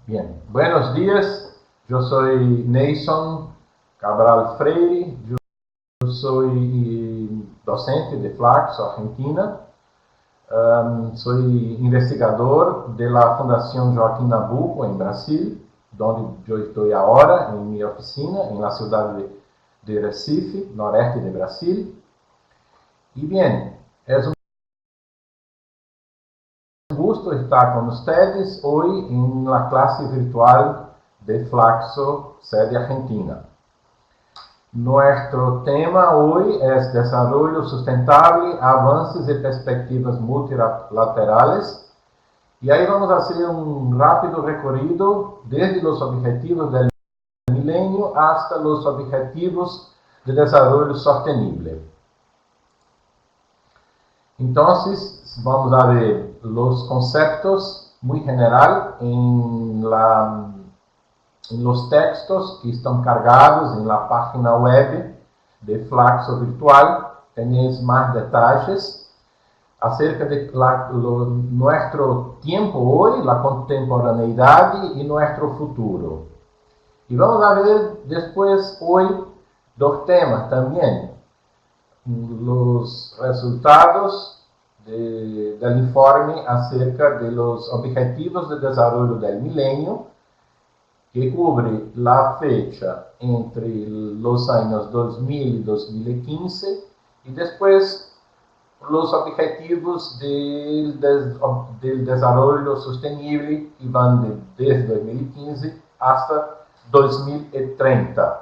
Bien, buenos días. Yo soy Neyson Cabral Freire. Yo soy docente de Flaxo, Argentina. Soy investigador de la Fundación Joaquim Nabuco en Brasil, donde yo estoy ahora en mi oficina, en la ciudad de Recife, noreste de Brasil. Y bien, es un gusto estar con ustedes hoy en la clase virtual de Flaxo, sede Argentina. Nuestro tema hoy es desarrollo sustentable, avances y perspectivas multilaterales. Y ahí vamos a hacer un rápido recorrido desde los objetivos del milenio hasta los objetivos de desarrollo sostenible. Entonces, vamos a ver los conceptos muy general en los textos que están cargados en la página web de Flaxo Virtual. Tenéis más detalles acerca de nuestro tiempo hoy, la contemporaneidad y nuestro futuro. Y vamos a ver después hoy dos temas también. Los resultados del informe acerca de los objetivos de desarrollo del milenio, que cubre la fecha entre los años 2000 y 2015, y después los objetivos del desarrollo sostenible que van desde 2015 hasta 2030.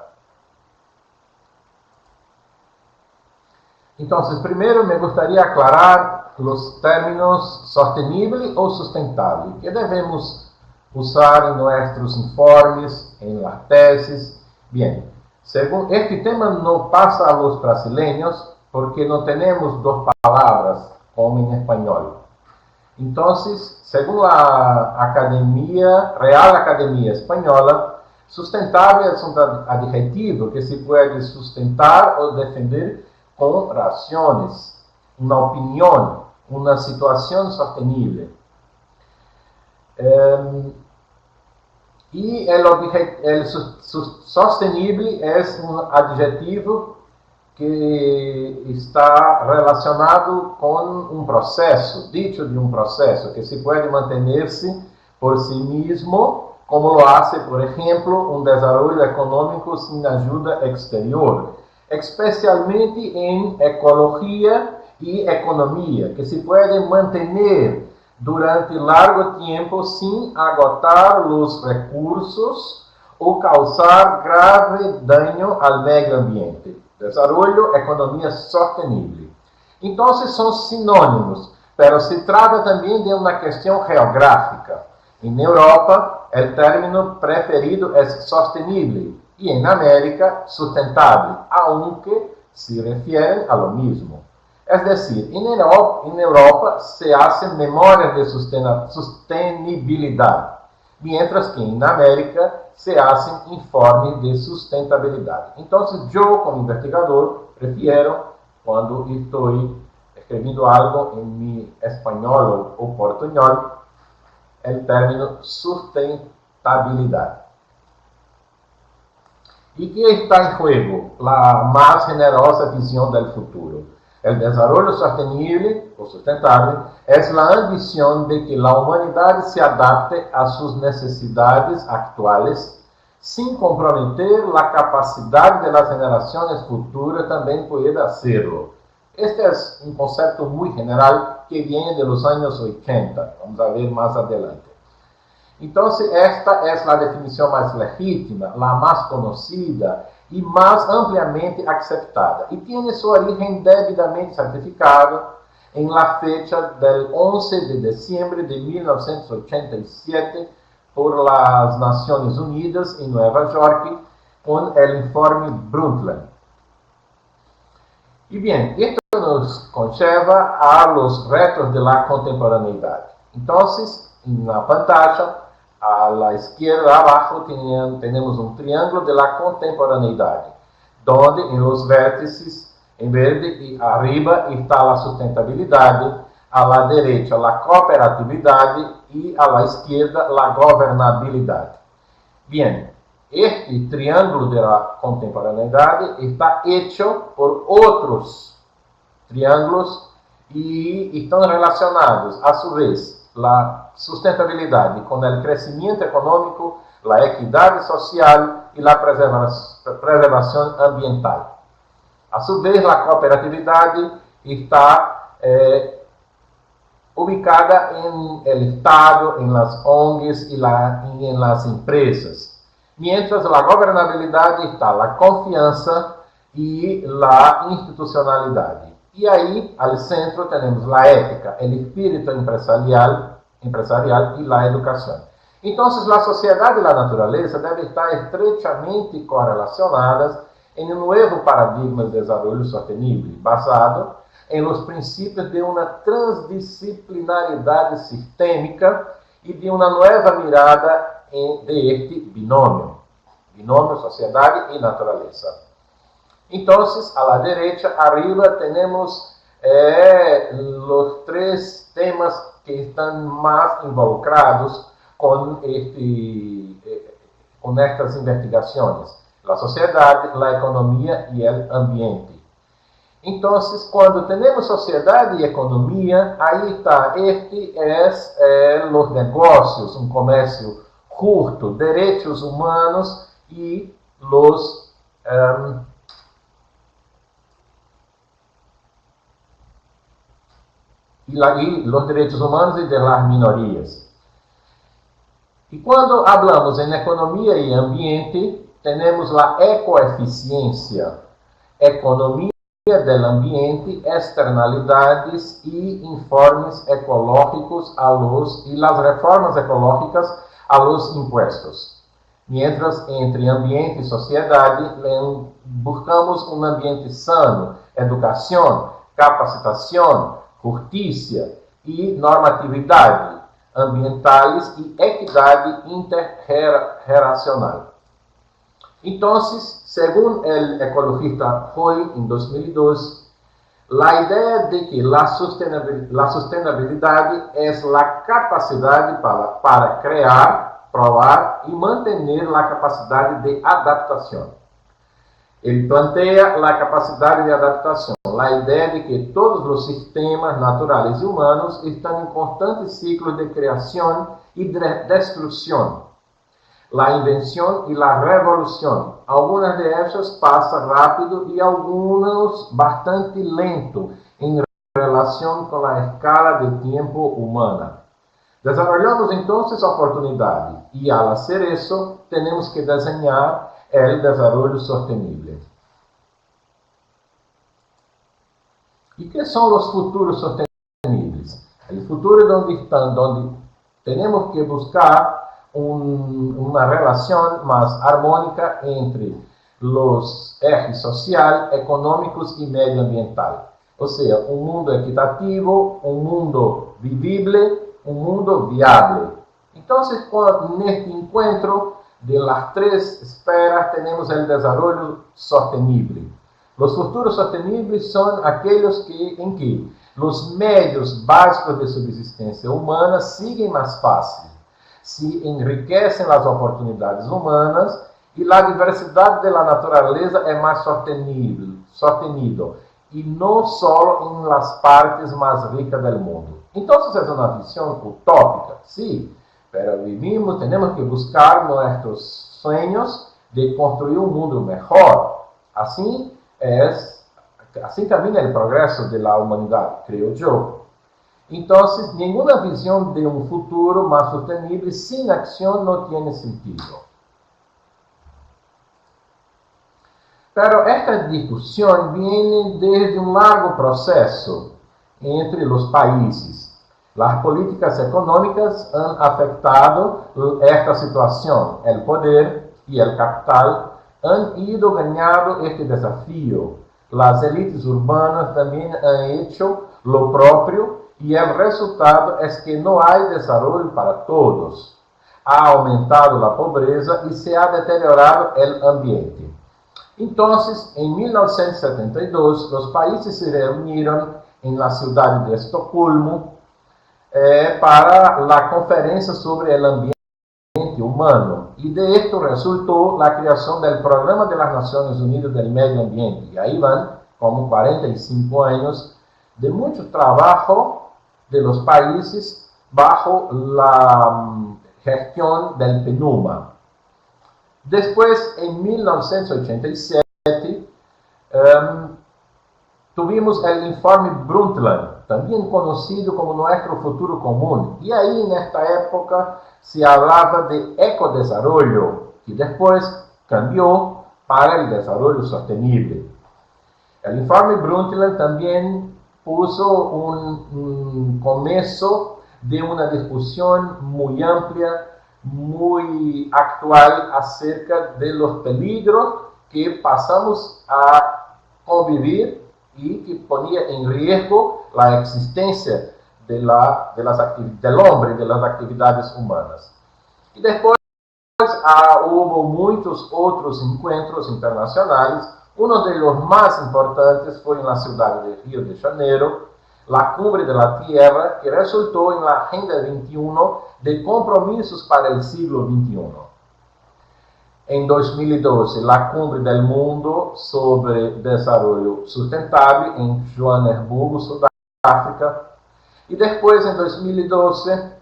Entonces, primero me gustaría aclarar los términos sostenible o sustentable, que debemos usar en nuestros informes, en las tesis. Bien, según este tema no pasa a los brasileños porque no tenemos dos palabras como en español. Entonces, según la Real Academia Española, sustentable es un adjetivo que se puede sustentar o defender con razones, una opinión, una situación sostenible. Y el sostenible es un adjetivo que está relacionado con un proceso, dicho de un proceso, que se puede mantenerse por sí mismo, como lo hace, por ejemplo, un desarrollo económico sin ayuda exterior, especialmente en ecología y economía, que se puede mantener durante largo tiempo sin agotar los recursos o causar grave daño al medio ambiente. Desarrollo, economía sostenible. Entonces son sinónimos, pero se trata también de una cuestión geográfica. En Europa, el término preferido es sostenible y en América, sustentable, aunque se refieren a lo mismo. Es decir, en Europa se hacen memorias de sostenibilidad, mientras que en América se hacen informes de sustentabilidad. Entonces, yo como investigador prefiero, cuando estoy escribiendo algo en mi español o portuñol, el término sustentabilidad. ¿Y qué está en juego? La más generosa visión del futuro. El desarrollo sostenible o sustentable es la ambición de que la humanidad se adapte a sus necesidades actuales sin comprometer la capacidad de las generaciones futuras también pueda hacerlo. Este es un concepto muy general que viene de los años 80. Vamos a ver más adelante. Entonces, esta es la definición más legítima, la más conocida y más ampliamente aceptada. Y tiene su origen debidamente certificado en la fecha del 11 de diciembre de 1987 por las Naciones Unidas en Nueva York con el informe Brundtland. Y bien, esto nos conlleva a los retos de la contemporaneidad. Entonces, en la pantalla, a la izquierda abajo tenemos un triángulo de la contemporaneidad, donde en los vértices, en verde y arriba, está la sustentabilidad, a la derecha la cooperatividad y a la izquierda la gobernabilidad. Bien, este triángulo de la contemporaneidad está hecho por otros triángulos y están relacionados, a su vez, la sustentabilidad con el crecimiento económico, la equidad social y la preservación ambiental. A su vez, la cooperatividad está ubicada en el Estado, en las ONGs y en las empresas. Mientras la gobernabilidad está la confianza y la institucionalidad. Y ahí, al centro, tenemos la ética, el espíritu empresarial y la educación. Entonces, la sociedad y la naturaleza deben estar estrechamente correlacionadas en un nuevo paradigma de desarrollo sostenible, basado en los principios de una transdisciplinaridad sistémica y de una nueva mirada de este binomio sociedad y naturaleza. Entonces, a la derecha, arriba, tenemos los tres temas que están más involucrados con estas investigaciones: la sociedad, la economía y el ambiente. Entonces, cuando tenemos sociedad y economía, ahí está, los negocios, un comercio justo, derechos humanos y los derechos humanos y de las minorías. Y cuando hablamos en economía y ambiente, tenemos la ecoeficiencia, economía del ambiente, externalidades y informes ecológicos y las reformas ecológicas a los impuestos. Mientras entre ambiente y sociedad buscamos un ambiente sano, educación, capacitación, justicia y normatividad ambientales y equidad intergeneracional. Entonces, según el ecologista Hoy en 2002, la idea de que la sostenibilidad es la capacidad para crear, probar y mantener la capacidad de adaptación. Él plantea la capacidad de adaptación, la idea de que todos los sistemas naturales y humanos están en constantes ciclos de creación y de destrucción, la invención y la revolución. Algunas de ellas pasan rápido y algunas bastante lento en relación con la escala de tiempo humana. Desarrollamos entonces oportunidades y al hacer eso tenemos que diseñar el desarrollo sostenible. ¿Y qué son los futuros sostenibles? El futuro donde tenemos que buscar una relación más armónica entre los ejes social, económicos y medioambiental. O sea, un mundo equitativo, un mundo vivible, un mundo viable. Entonces, en este encuentro de las tres esferas tenemos el desarrollo sostenible. Los futuros sostenibles son aquellos en que los medios básicos de subsistencia humana siguen más fácil, se enriquecen las oportunidades humanas y la diversidad de la naturaleza es más sostenido y no solo en las partes más ricas del mundo. Entonces es una visión utópica, sí, pero tenemos que buscar nuestros sueños de construir un mundo mejor. Así camina el progreso de la humanidad, creo yo. Entonces, ninguna visión de un futuro más sostenible sin acción no tiene sentido. Pero esta discusión viene desde un largo proceso entre los países. Las políticas económicas han afectado esta situación. El poder y el capital han ido ganando este desafío. Las élites urbanas también han hecho lo propio y el resultado es que no hay desarrollo para todos. Ha aumentado la pobreza y se ha deteriorado el ambiente. Entonces, en 1972, los países se reunieron en la ciudad de Estocolmo para la conferencia sobre el ambiente humano. Y de esto resultó la creación del Programa de las Naciones Unidas del Medio Ambiente. Y ahí van como 45 años de mucho trabajo de los países bajo la gestión del PNUMA. Después, en 1987, tuvimos el informe Brundtland, también conocido como Nuestro Futuro Común. Y ahí, en esta época, se hablaba de ecodesarrollo, que después cambió para el desarrollo sostenible. El informe Brundtland también puso un comienzo de una discusión muy amplia, muy actual acerca de los peligros que pasamos a convivir y que ponía en riesgo la existencia del hombre, de las actividades humanas. Y después hubo muchos otros encuentros internacionales. Uno de los más importantes fue en la ciudad de Río de Janeiro, la Cumbre de la Tierra, que resultó en la Agenda 21 de compromisos para el siglo XXI. En 2012, la Cumbre del Mundo sobre Desarrollo Sustentable en Joanesburgo, Sudáfrica. Y después, en 2012,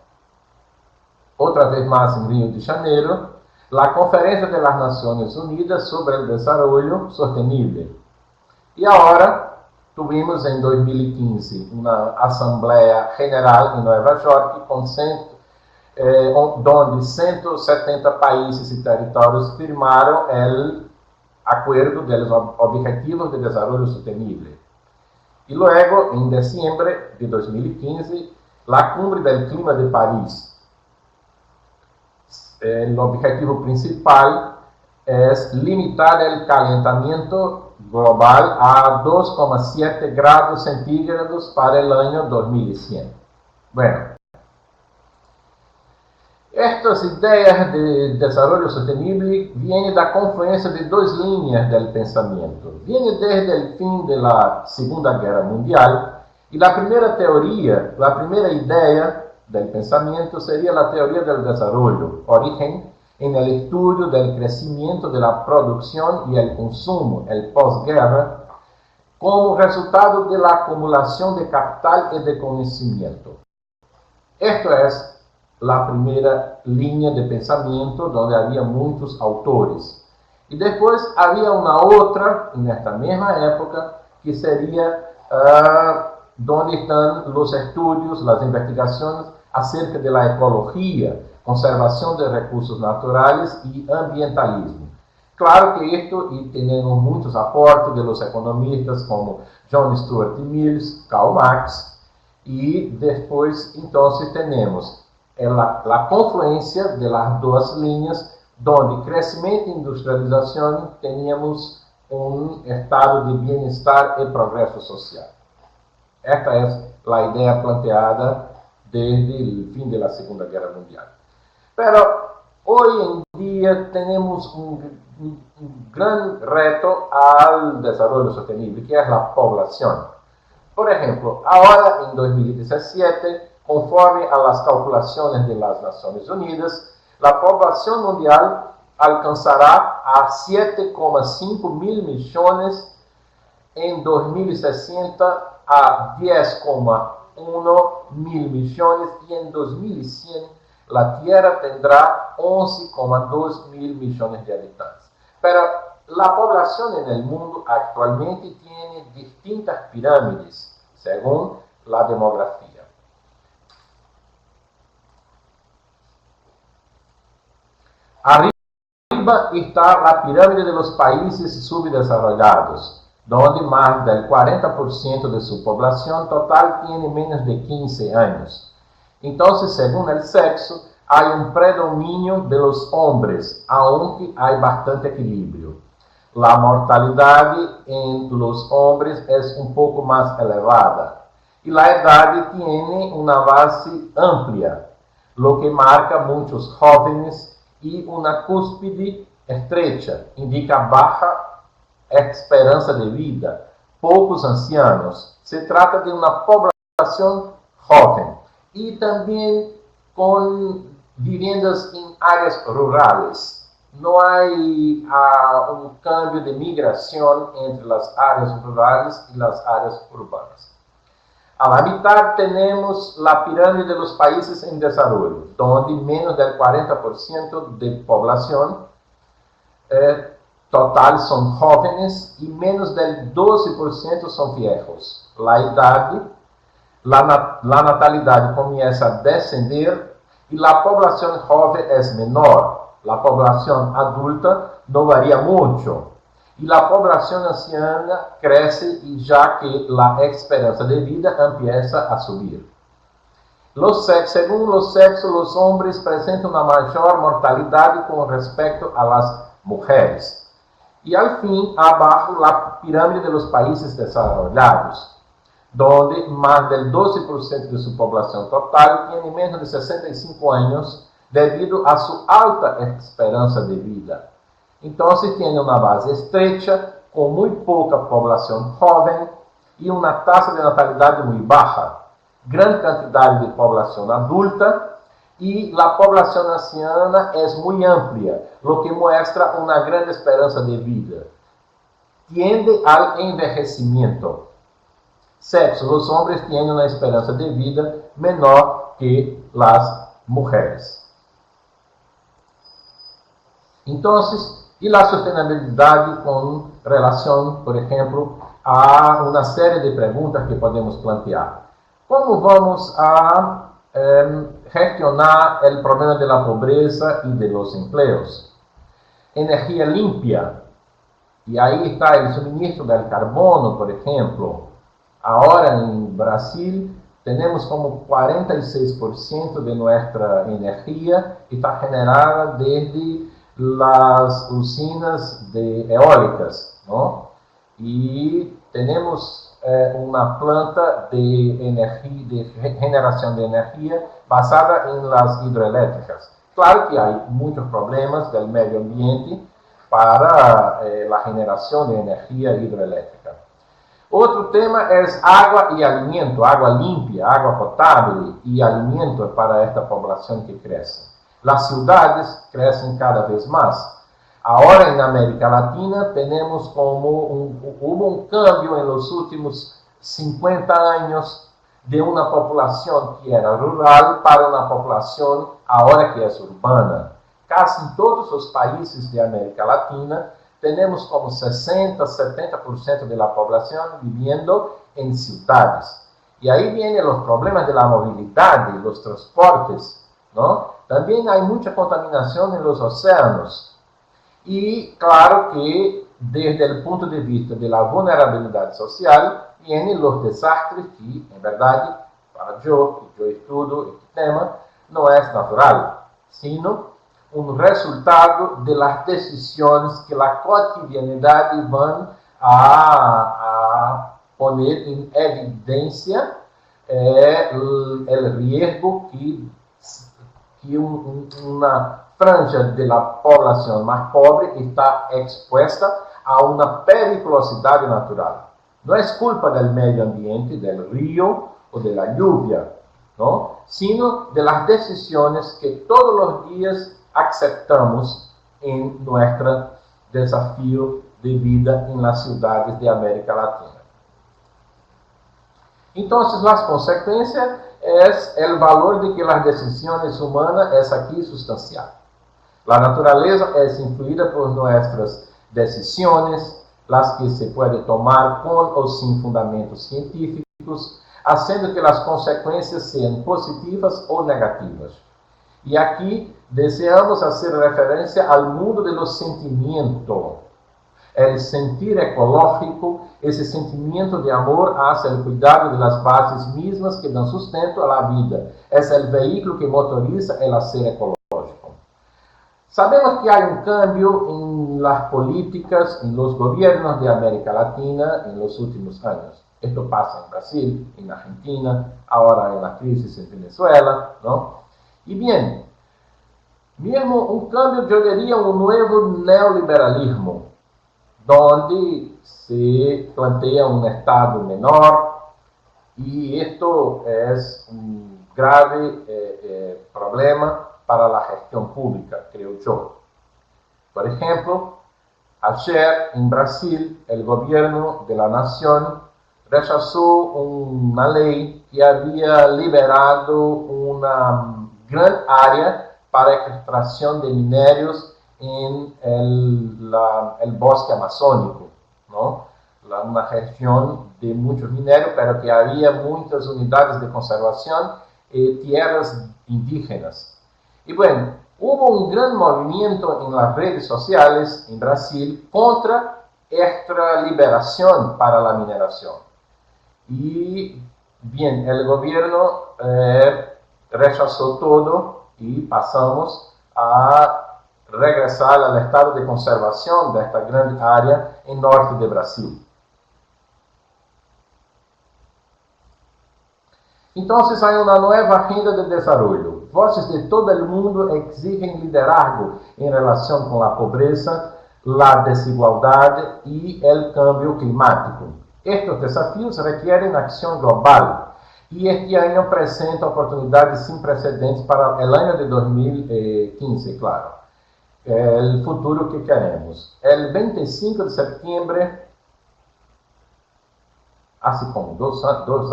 otra vez más en Río de Janeiro, la Conferencia de las Naciones Unidas sobre el Desarrollo Sostenible. Y ahora tuvimos en 2015 una Asamblea General en Nueva York donde 170 países y territorios firmaron el Acuerdo de los Objetivos de Desarrollo Sostenible. Y luego, en diciembre de 2015, la Cumbre del Clima de París. El objetivo principal es limitar el calentamiento global a 2,7 grados centígrados para el año 2100. Bueno, estas ideas de desarrollo sostenible vienen de la confluencia de dos líneas del pensamiento. Viene desde el fin de la Segunda Guerra Mundial, y la primera teoría, la primera idea del pensamiento sería la teoría del desarrollo, origen en el estudio del crecimiento de la producción y el consumo, el posguerra, como resultado de la acumulación de capital y de conocimiento. Esto es la primera línea de pensamiento donde había muchos autores. Y después había una otra, en esta misma época, que sería donde están los estudios, las investigaciones acerca de la ecología, conservación de recursos naturales y ambientalismo. Claro que esto, y tenemos muchos aportes de los economistas como John Stuart Mill, Karl Marx, y después entonces tenemos la confluencia de las dos líneas, donde crecimiento e industrialización teníamos un estado de bienestar y progreso social. Esta es la idea planteada desde el fin de la Segunda Guerra Mundial. Pero hoy en día tenemos un gran reto al desarrollo sostenible, que es la población. Por ejemplo, ahora en 2017, conforme a las calculaciones de las Naciones Unidas, la población mundial alcanzará a 7,5 mil millones en 2060, a 10,1 mil millones, y en 2100 la Tierra tendrá 11,2 mil millones de habitantes. Pero la población en el mundo actualmente tiene distintas pirámides según la demografía. Arriba está la pirámide de los países subdesarrollados, donde más del 40% de su población total tiene menos de 15 años. Entonces, según el sexo, hay un predominio de los hombres, aunque hay bastante equilibrio. La mortalidad en los hombres es un poco más elevada, y la edad tiene una base amplia, lo que marca muchos jóvenes, y una cúspide estrecha, indica baja esperanza de vida, poucos ancianos, se trata de una población joven y también con viviendas en áreas rurales. No hay un cambio de migración entre las áreas rurales y las áreas urbanas. A la mitad tenemos la pirámide de los países en desarrollo, donde menos del 40% de población total son jóvenes y menos del 12% son viejos. La natalidad comienza a descender y la población joven es menor. La población adulta no varía mucho. Y la población anciana crece y ya que la esperanza de vida empieza a subir. Según los sexos, los hombres presentan una mayor mortalidad con respecto a las mujeres. Y al fin, abajo, la pirámide de los países desarrollados, donde más del 12% de su población total tiene menos de 65 años debido a su alta esperanza de vida. Entonces tiene una base estrecha, con muy poca población joven y una tasa de natalidad muy baja, gran cantidad de población adulta y la población anciana es muy amplia, lo que muestra una gran esperanza de vida. Tiende al envejecimiento. Sexo, los hombres tienen una esperanza de vida menor que las mujeres. Entonces, y la sostenibilidad con relación, por ejemplo, a una serie de preguntas que podemos plantear. ¿Cómo vamos a gestionar el problema de la pobreza y de los empleos? Energía limpia. Y ahí está el suministro del carbono, por ejemplo. Ahora en Brasil tenemos como 46% de nuestra energía que está generada desde las usinas eólicas, ¿no? Y tenemos una planta de generación de energía basada en las hidroeléctricas. Claro que hay muchos problemas del medio ambiente para la generación de energía hidroeléctrica. Otro tema es agua y alimento, agua limpia, agua potable y alimento para esta población que crece. Las ciudades crecen cada vez más. Ahora en América Latina tenemos hubo un cambio en los últimos 50 años de una población que era rural para una población ahora que es urbana. Casi en todos los países de América Latina tenemos como 60-70% de la población viviendo en ciudades. Y ahí vienen los problemas de la movilidad, de los transportes, ¿no? También hay mucha contaminación en los océanos. Y claro que desde el punto de vista de la vulnerabilidad social, vienen los desastres que, en verdad, para yo estudio este tema, no es natural, sino un resultado de las decisiones que la cotidianidad van a poner en evidencia el riesgo que una franja de la población más pobre está expuesta a una periculosidad natural. No es culpa del medio ambiente, del río o de la lluvia, ¿no? Sino de las decisiones que todos los días aceptamos en nuestro desafío de vida en las ciudades de América Latina. Entonces, las consecuencias es el valor de que las decisiones humanas es aquí sustancial. La naturaleza es influida por nuestras decisiones, las que se puede tomar con o sin fundamentos científicos, haciendo que las consecuencias sean positivas o negativas. Y aquí deseamos hacer referencia al mundo de los sentimientos. El sentir ecológico, ese sentimiento de amor hacia el cuidado de las bases mismas que dan sustento a la vida. Es el vehículo que motoriza el hacer ecológico. Sabemos que hay un cambio en las políticas, en los gobiernos de América Latina en los últimos años. Esto pasa en Brasil, en Argentina, ahora en la crisis en Venezuela, ¿no? Y bien, mismo un cambio, yo diría un nuevo neoliberalismo, donde se plantea un Estado menor, y esto es un grave problema para la gestión pública, creo yo. Por ejemplo, ayer en Brasil el gobierno de la nación rechazó una ley que había liberado una gran área para extracción de minerios en el bosque amazónico, ¿no? Una región de muchos minerios, pero que había muchas unidades de conservación y tierras indígenas. Y bueno, hubo un gran movimiento en las redes sociales en Brasil contra esta liberación para la mineración. Y bien, el gobierno rechazó todo y pasamos a regresar al estado de conservación de esta gran área en norte de Brasil. Entonces hay una nueva agenda de desarrollo. Voces de todo el mundo exigen liderazgo en relación con la pobreza, la desigualdad y el cambio climático. Estos desafíos requieren acción global y este año presenta oportunidades sin precedentes para el año de 2015, claro. El futuro que queremos. El 25 de septiembre, hace como dos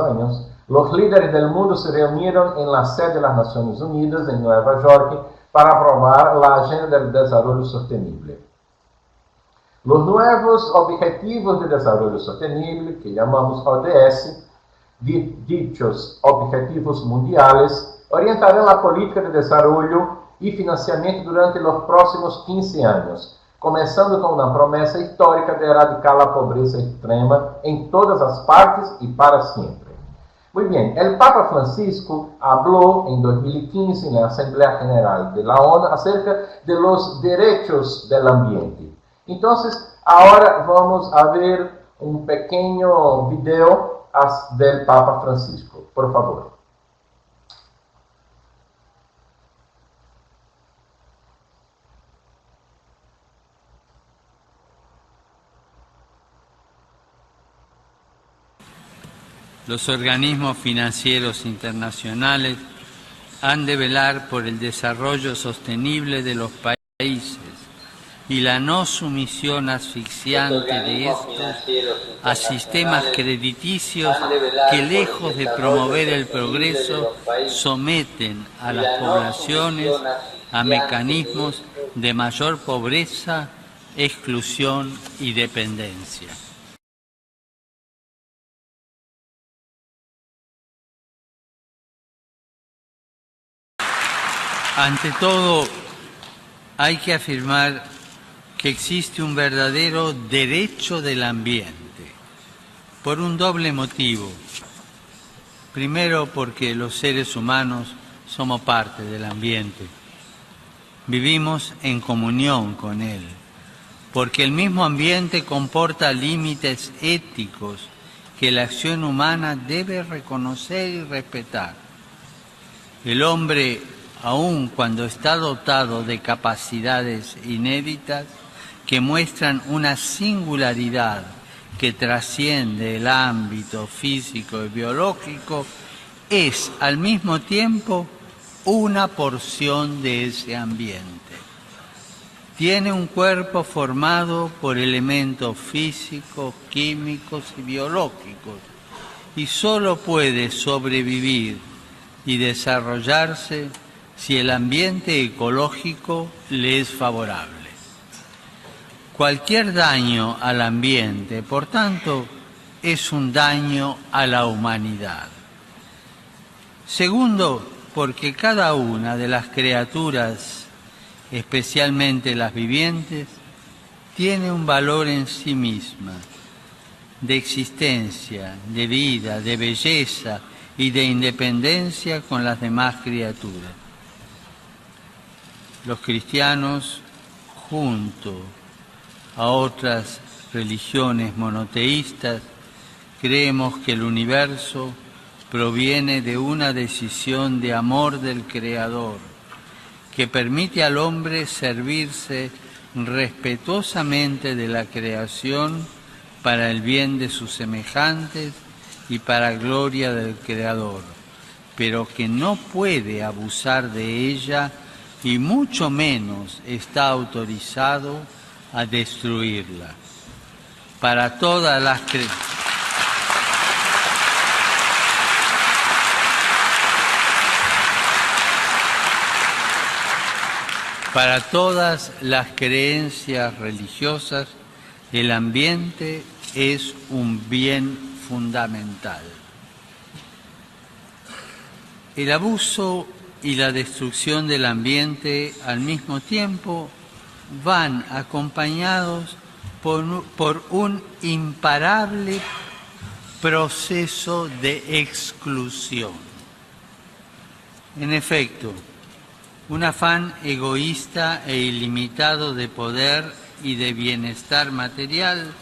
años, los líderes del mundo se reunieron en la sede de las Naciones Unidas en Nueva York para aprobar la Agenda del Desarrollo Sostenible. Los nuevos Objetivos de Desarrollo Sostenible, que llamamos ODS, dichos Objetivos Mundiales, orientarán la política de desarrollo y financiamiento durante los próximos 15 años, comenzando con una promesa histórica de erradicar la pobreza extrema en todas las partes y para siempre. Muy bien, el Papa Francisco habló en 2015 en la Asamblea General de la ONU acerca de los derechos del ambiente. Entonces, ahora vamos a ver un pequeño video del Papa Francisco. Por favor. Los organismos financieros internacionales han de velar por el desarrollo sostenible de los países y la no sumisión asfixiante de estos a sistemas crediticios que, lejos de promover el progreso, someten a las poblaciones a mecanismos de mayor pobreza, exclusión y dependencia. Ante todo, hay que afirmar que existe un verdadero derecho del ambiente, por un doble motivo. Primero, porque los seres humanos somos parte del ambiente. Vivimos en comunión con él, porque el mismo ambiente comporta límites éticos que la acción humana debe reconocer y respetar. El hombre, aun cuando está dotado de capacidades inéditas que muestran una singularidad que trasciende el ámbito físico y biológico, es al mismo tiempo una porción de ese ambiente. Tiene un cuerpo formado por elementos físicos, químicos y biológicos y solo puede sobrevivir y desarrollarse si el ambiente ecológico le es favorable. Cualquier daño al ambiente, por tanto, es un daño a la humanidad. Segundo, porque cada una de las criaturas, especialmente las vivientes, tiene un valor en sí misma, de existencia, de vida, de belleza y de independencia con las demás criaturas. Los cristianos, junto a otras religiones monoteístas, creemos que el universo proviene de una decisión de amor del Creador, que permite al hombre servirse respetuosamente de la creación para el bien de sus semejantes y para gloria del Creador, pero que no puede abusar de ella y mucho menos está autorizado a destruirla. Para todas las Para todas las creencias religiosas, el ambiente es un bien fundamental. El abuso y la destrucción del ambiente al mismo tiempo van acompañados por un imparable proceso de exclusión. En efecto, un afán egoísta e ilimitado de poder y de bienestar material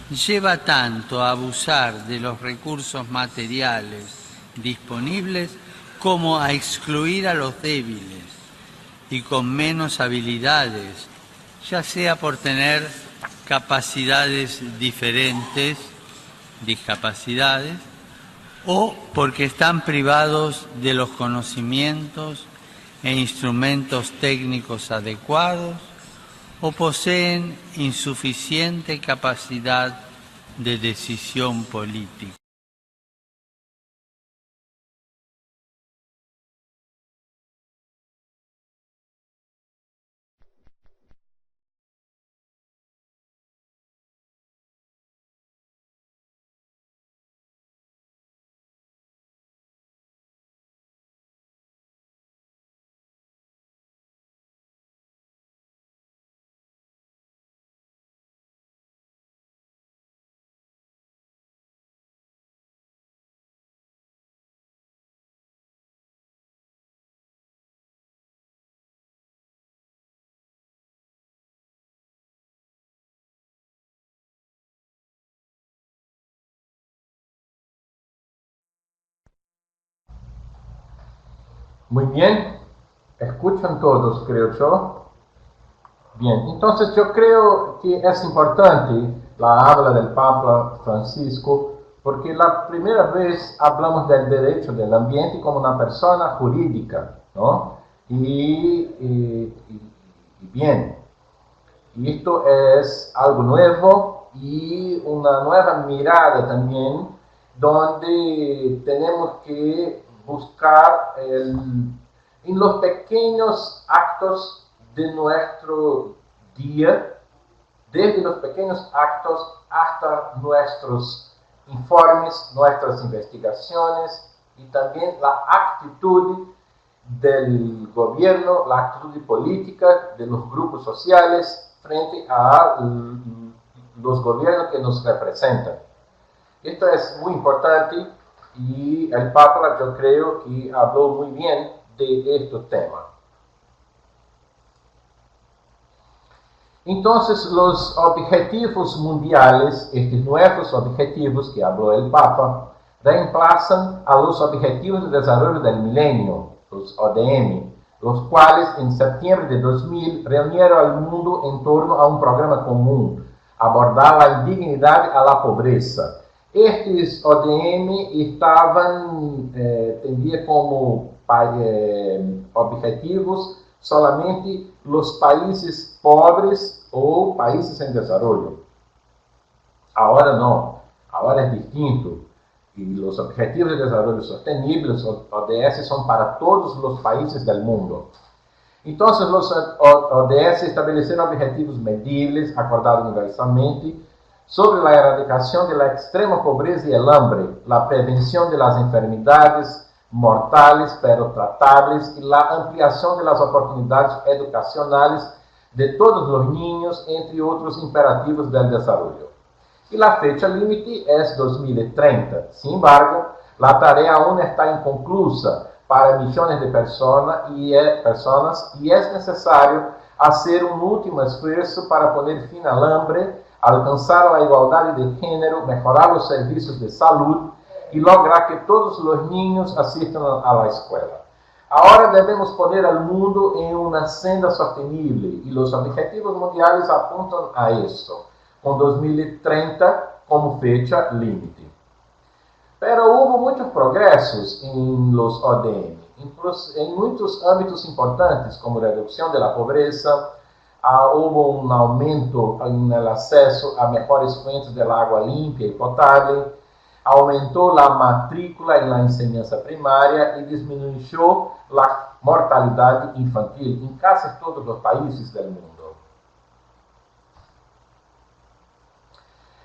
lleva tanto a abusar de los recursos materiales disponibles como a excluir a los débiles y con menos habilidades, ya sea por tener capacidades diferentes, discapacidades, o porque están privados de los conocimientos e instrumentos técnicos adecuados, o poseen insuficiente capacidad de decisión política. Muy bien, escuchan todos, creo yo. Bien, entonces yo creo que es importante la habla del Papa Francisco, porque la primera vez hablamos del derecho del ambiente como una persona jurídica, ¿no? Y bien, y esto es algo nuevo y una nueva mirada también, donde tenemos que buscar en los pequeños actos de nuestro día, desde los pequeños actos hasta nuestros informes, nuestras investigaciones y también la actitud del gobierno, la actitud política de los grupos sociales frente a los gobiernos que nos representan. Esto es muy importante y el Papa yo creo que habló muy bien de este tema. Entonces, los objetivos mundiales, estos nuevos objetivos que habló el Papa, reemplazan a los Objetivos de Desarrollo del Milenio, los ODM, los cuales en septiembre de 2000 reunieron al mundo en torno a un programa común, abordar la indignidad a la pobreza. Estes ODM estavam, tendria como objetivos solamente os países pobres ou países em desenvolvimento. Agora não, agora é distinto. E os Objetivos de Desenvolvimento Sustentável, os ODS, são para todos os países do mundo. Então, os ODS estabeleceram objetivos medíveis, acordados universalmente, sobre a erradicação da extrema pobreza e el hambre, a prevenção das enfermidades mortais pero tratáveis e a ampliação das oportunidades educacionais de todos os niños, entre outros imperativos do desenvolvimento. E a fecha límite é 2030. Sin embargo, a tarefa aún está inconclusa para milhões de pessoas e é necessário fazer um último esforço para poner fim ao hambre, alcançar a igualdade de gênero, melhorar os serviços de saúde e lograr que todos os niños assistam à escola. Agora devemos poner ao mundo em uma senda sostenível e os objetivos mundiais apontam a isso, com 2030 como fecha límite. Pero hubo muchos progresos en los ODM, incluso en muchos ámbitos importantes, como reducción de la pobreza, hubo un aumento en el acceso a mejores fuentes del agua limpia y potable, aumentou la matrícula en la enseñanza primaria y disminuyó la mortalidad infantil en casi todos los países del mundo.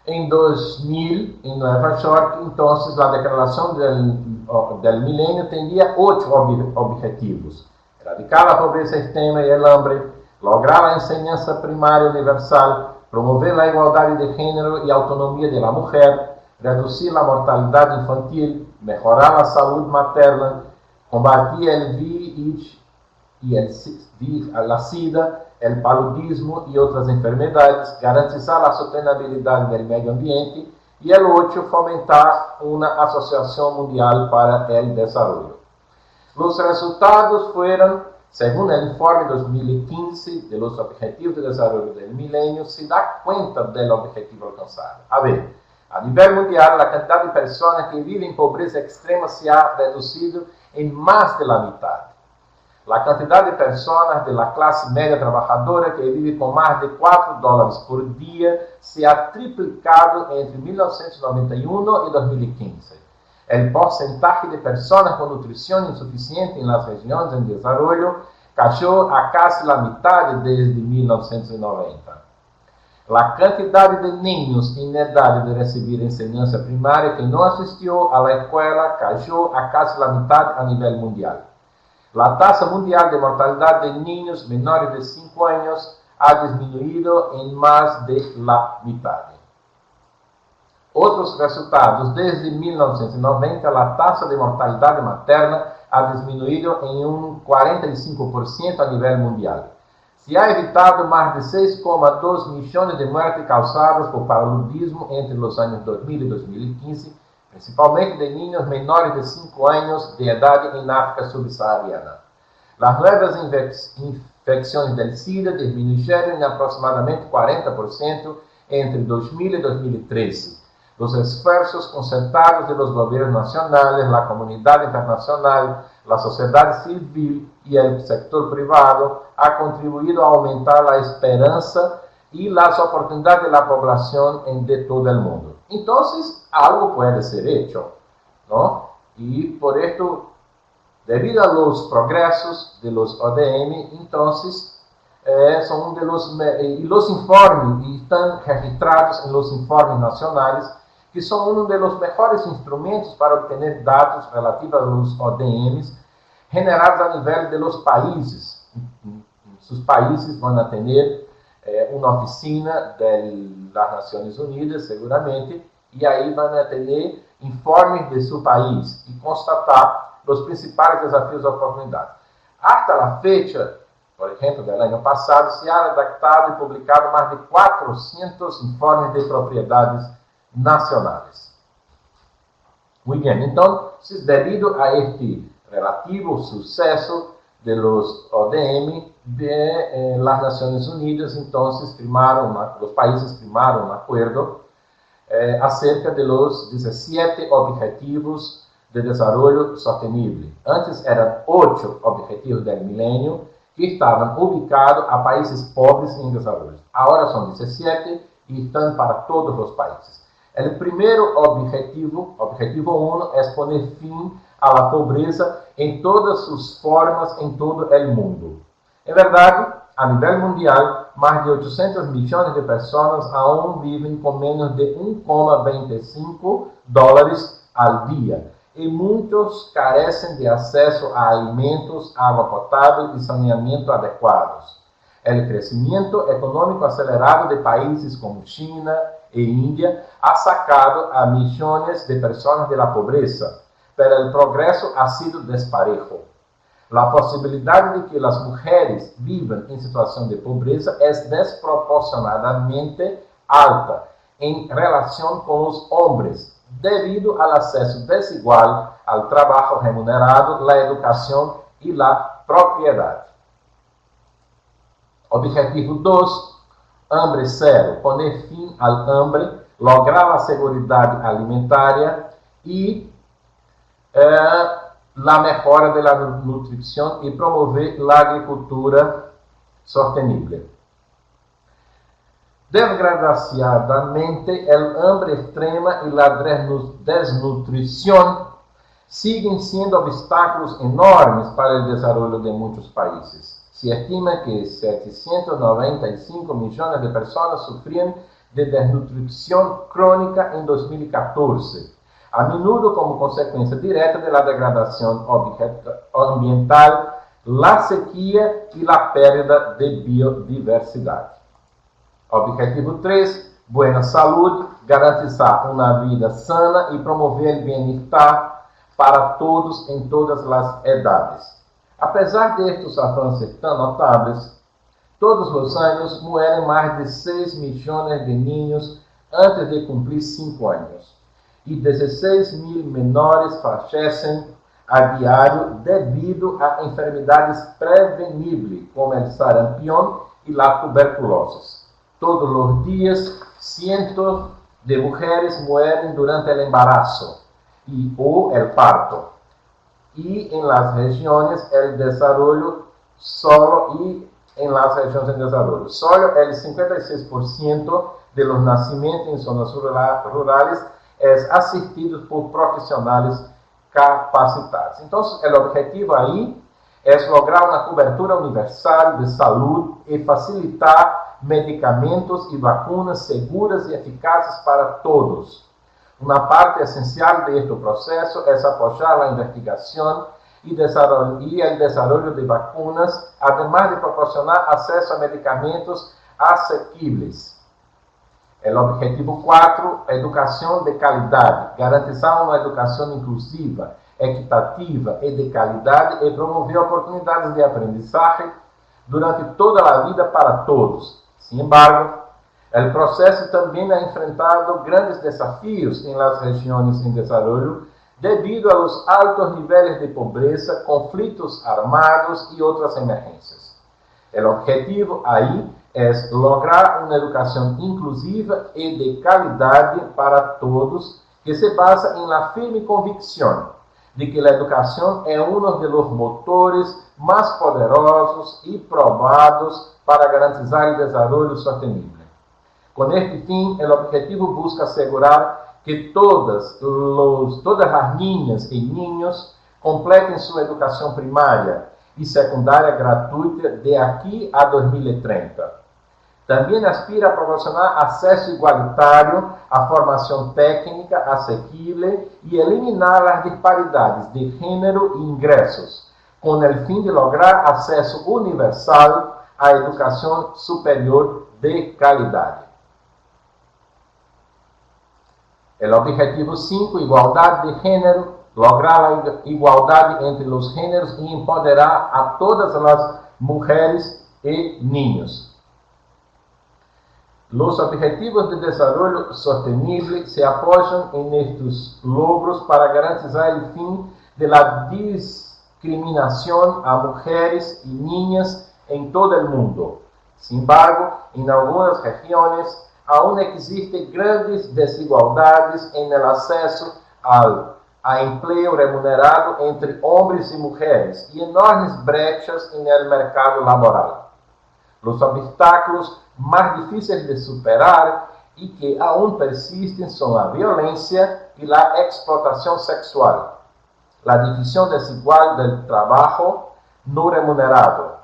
En 2000, en Nueva York, entonces, la Declaración del Milenio tenía 8 objetivos: erradicar la pobreza extrema y el hambre, lograr la enseñanza primaria universal, promover la igualdad de género y autonomía de la mujer, reducir la mortalidad infantil, mejorar la salud materna, combatir el VIH y la SIDA, el paludismo y otras enfermedades, garantizar la sostenibilidad del medio ambiente y el 8, fomentar una asociación mundial para el desarrollo. Los resultados fueron, según el informe 2015 de los Objetivos de Desarrollo del Milenio, se da cuenta del objetivo alcanzado. A ver, a nivel mundial, la cantidad de personas que viven en pobreza extrema se ha reducido en más de la mitad. La cantidad de personas de la clase media trabajadora que vive con más de $4 por día se ha triplicado entre 1991 y 2015. El porcentaje de personas con nutrición insuficiente en las regiones en desarrollo cayó a casi la mitad desde 1990. La cantidad de niños en edad de recibir enseñanza primaria que no asistió a la escuela cayó a casi la mitad a nivel mundial. La tasa mundial de mortalidad de niños menores de 5 años ha disminuido en más de la mitad. Otros resultados: desde 1990 la tasa de mortalidad materna ha disminuido en un 45% a nivel mundial. Se ha evitado más de 6,2 millones de muertes causadas por paludismo entre los años 2000 y 2015, principalmente de niños menores de 5 años de edad en África subsahariana. Las nuevas infecciones del SIDA disminuyeron en aproximadamente 40% entre 2000 y 2013. Los esfuerzos concertados de los gobiernos nacionales, la comunidad internacional, la sociedad civil y el sector privado han contribuido a aumentar la esperanza y las oportunidades de la población de todo el mundo. Entonces, algo puede ser hecho, ¿no? Y por esto, debido a los progresos de los ODM, entonces, son de los informes, y están registrados en los informes nacionales, que son uno de los mejores instrumentos para obtener datos relativos a los ODMs generados a nivel de los países. Sus países van a tener una oficina de las Naciones Unidas, seguramente, y ahí van a tener informes de su país y constatar los principales desafíos y oportunidades. Hasta la fecha, por ejemplo, del año pasado, se ha redactado y publicado más de 400 informes de propiedades nacionales. Muy bien, entonces, debido a este relativo suceso de los ODM de las Naciones Unidas, entonces los países firmaron un acuerdo acerca de los 17 Objetivos de Desarrollo Sostenible. Antes eran 8 Objetivos del Milenio que estaban ubicados a países pobres en desarrollo. Ahora son 17 y están para todos los países. El primero objetivo 1, es poner fin a la pobreza en todas sus formas en todo el mundo. En verdad, a nivel mundial, más de 800 millones de personas aún viven con menos de $1,25 al día y muchos carecen de acceso a alimentos, agua potable y saneamiento adecuados. El crecimiento económico acelerado de países como China e India ha sacado a millones de personas de la pobreza, pero el progreso ha sido desparejo. La posibilidad de que las mujeres vivan en situación de pobreza es desproporcionadamente alta en relación con los hombres, debido al acceso desigual al trabajo remunerado, la educación y la propiedad. Objetivo 2, hambre cero, poner fin al hambre, lograr la seguridad alimentaria e la mejora de la nutrición y promover la agricultura sostenible. Desgraciadamente, el hambre extrema y la desnutrición siguen siendo obstáculos enormes para el desarrollo de muchos países. Se estima que 795 millones de personas sufrían de desnutrición crónica en 2014, a menudo como consecuencia directa de la degradación ambiental, la sequía y la pérdida de biodiversidad. Objetivo 3, buena salud, garantizar una vida sana y promover el bienestar para todos en todas las edades. Apesar de estos avances tan notables, todos los años mueren más de 6 millones de niños antes de cumplir 5 años y 16.000 menores fallecen a diario debido a enfermedades prevenibles como el sarampión y la tuberculosis. Todos los días, cientos de mujeres mueren durante el embarazo o el parto. Y en las regiones el desarrollo solo el 56% de los nacimientos en zonas rurales es asistido por profesionales capacitados. Entonces, el objetivo ahí es lograr una cobertura universal de salud y facilitar medicamentos y vacunas seguras y eficaces para todos. Una parte esencial de este proceso es apoyar la investigación y el desarrollo de vacunas, además de proporcionar acceso a medicamentos asequibles. El objetivo 4, educación de calidad, garantizar una educación inclusiva, equitativa y de calidad y promover oportunidades de aprendizaje durante toda la vida para todos. Sin embargo, el proceso también ha enfrentado grandes desafíos en las regiones en desarrollo debido a los altos niveles de pobreza, conflictos armados y otras emergencias. El objetivo ahí es lograr una educación inclusiva y de calidad para todos que se basa en la firme convicción de que la educación es uno de los motores más poderosos y probados para garantizar el desarrollo sostenible. Con este fin, el objetivo busca asegurar que todas las niñas y niños completen su educación primaria y secundaria gratuita de aquí a 2030. También aspira a proporcionar acceso igualitario a formación técnica asequible y eliminar las disparidades de género e ingresos, con el fin de lograr acceso universal a educación superior de calidad. El objetivo 5, igualdad de género, lograr la igualdad entre los géneros y empoderar a todas las mujeres y niños. Los objetivos de desarrollo sostenible se apoyan en estos logros para garantizar el fin de la discriminación a mujeres y niñas en todo el mundo. Sin embargo, en algunas regiones aún existen grandes desigualdades en el acceso a empleo remunerado entre hombres y mujeres y enormes brechas en el mercado laboral. Los obstáculos más difíciles de superar y que aún persisten son la violencia y la explotación sexual, la división desigual del trabajo no remunerado,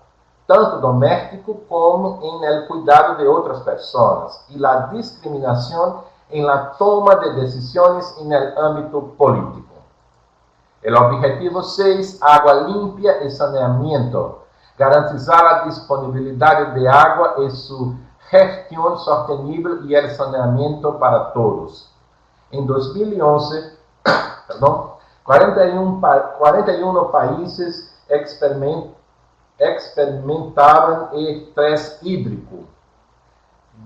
tanto doméstico como en el cuidado de otras personas, y la discriminación en la toma de decisiones en el ámbito político. El objetivo 6, agua limpia y saneamiento, garantizar la disponibilidad de agua y su gestión sostenible y el saneamiento para todos. En 2011, 41 países experimentaban estrés hídrico.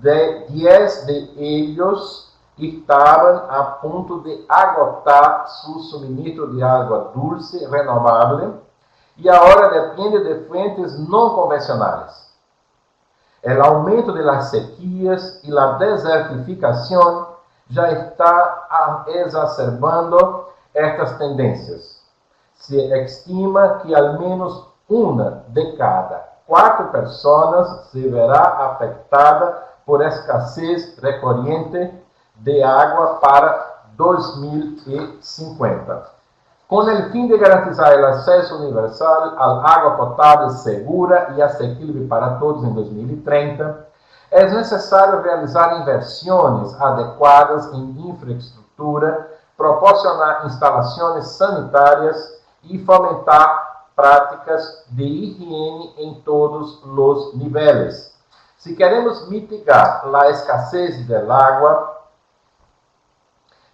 10 de ellos estaban a punto de agotar su suministro de agua dulce renovable y ahora depende de fuentes no convencionales. El aumento de las sequías y la desertificación já está exacerbando estas tendências. Se estima que al menos uma de cada 4 pessoas se verá afetada por escassez recorrente de água para 2050. Com o fim de garantizar o acesso universal à água potável segura e acessível para todos em 2030, é necessário realizar inversões adequadas em infraestrutura, proporcionar instalações sanitárias e fomentar práticas de higiene em todos os níveis. Se queremos mitigar a escassez de água,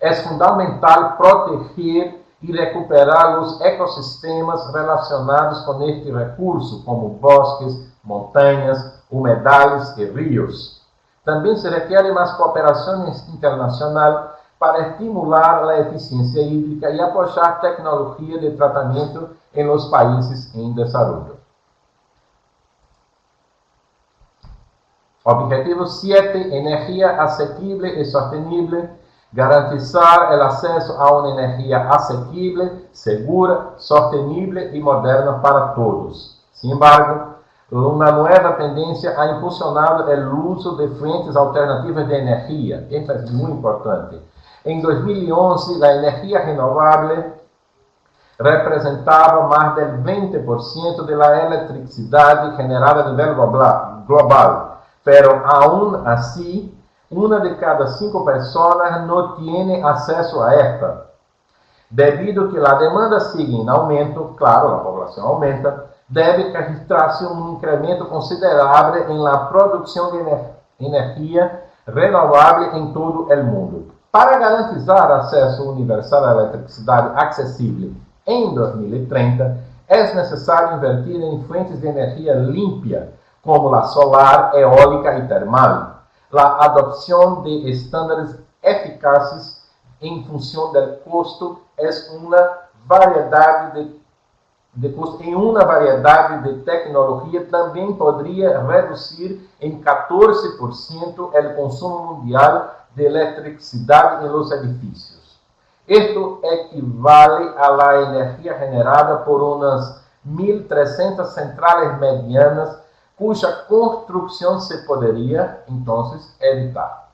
é fundamental proteger e recuperar os ecossistemas relacionados com este recurso, como bosques, montanhas, humedales e rios. Também se requer mais cooperação internacional para estimular a eficiência hídrica e apoiar tecnologia de tratamento em los países em desenvolvimento. Objetivo 7. Energia asequible e sostenível. Garantizar o acesso a uma energia asequible, segura, sostenible e moderna para todos. Sin embargo, uma nova tendência a impulsionar o uso de fuentes alternativas de energia. Isso é muito importante. Em 2011, a energia renovável representava mais de 20% da eletricidade generada a nível global, pero aún assim, uma de cada 5 pessoas não tem acesso a esta. Devido que a demanda sigue em aumento, claro, a população aumenta, deve registrar-se um incremento considerável em la produção de energia renovável em todo o mundo. Para garantizar acesso universal à eletricidade acessível em 2030, é necessário invertir em fontes de energia limpa, como a solar, eólica e termal. A adopção de estándares eficazes em função do custo é uma variedade de tecnologia também poderia reduzir em 14% o consumo mundial de eletricidade em los edifícios. Isto equivale a la energia generada por umas 1.300 centrales medianas, cuja construção se poderia, então, evitar.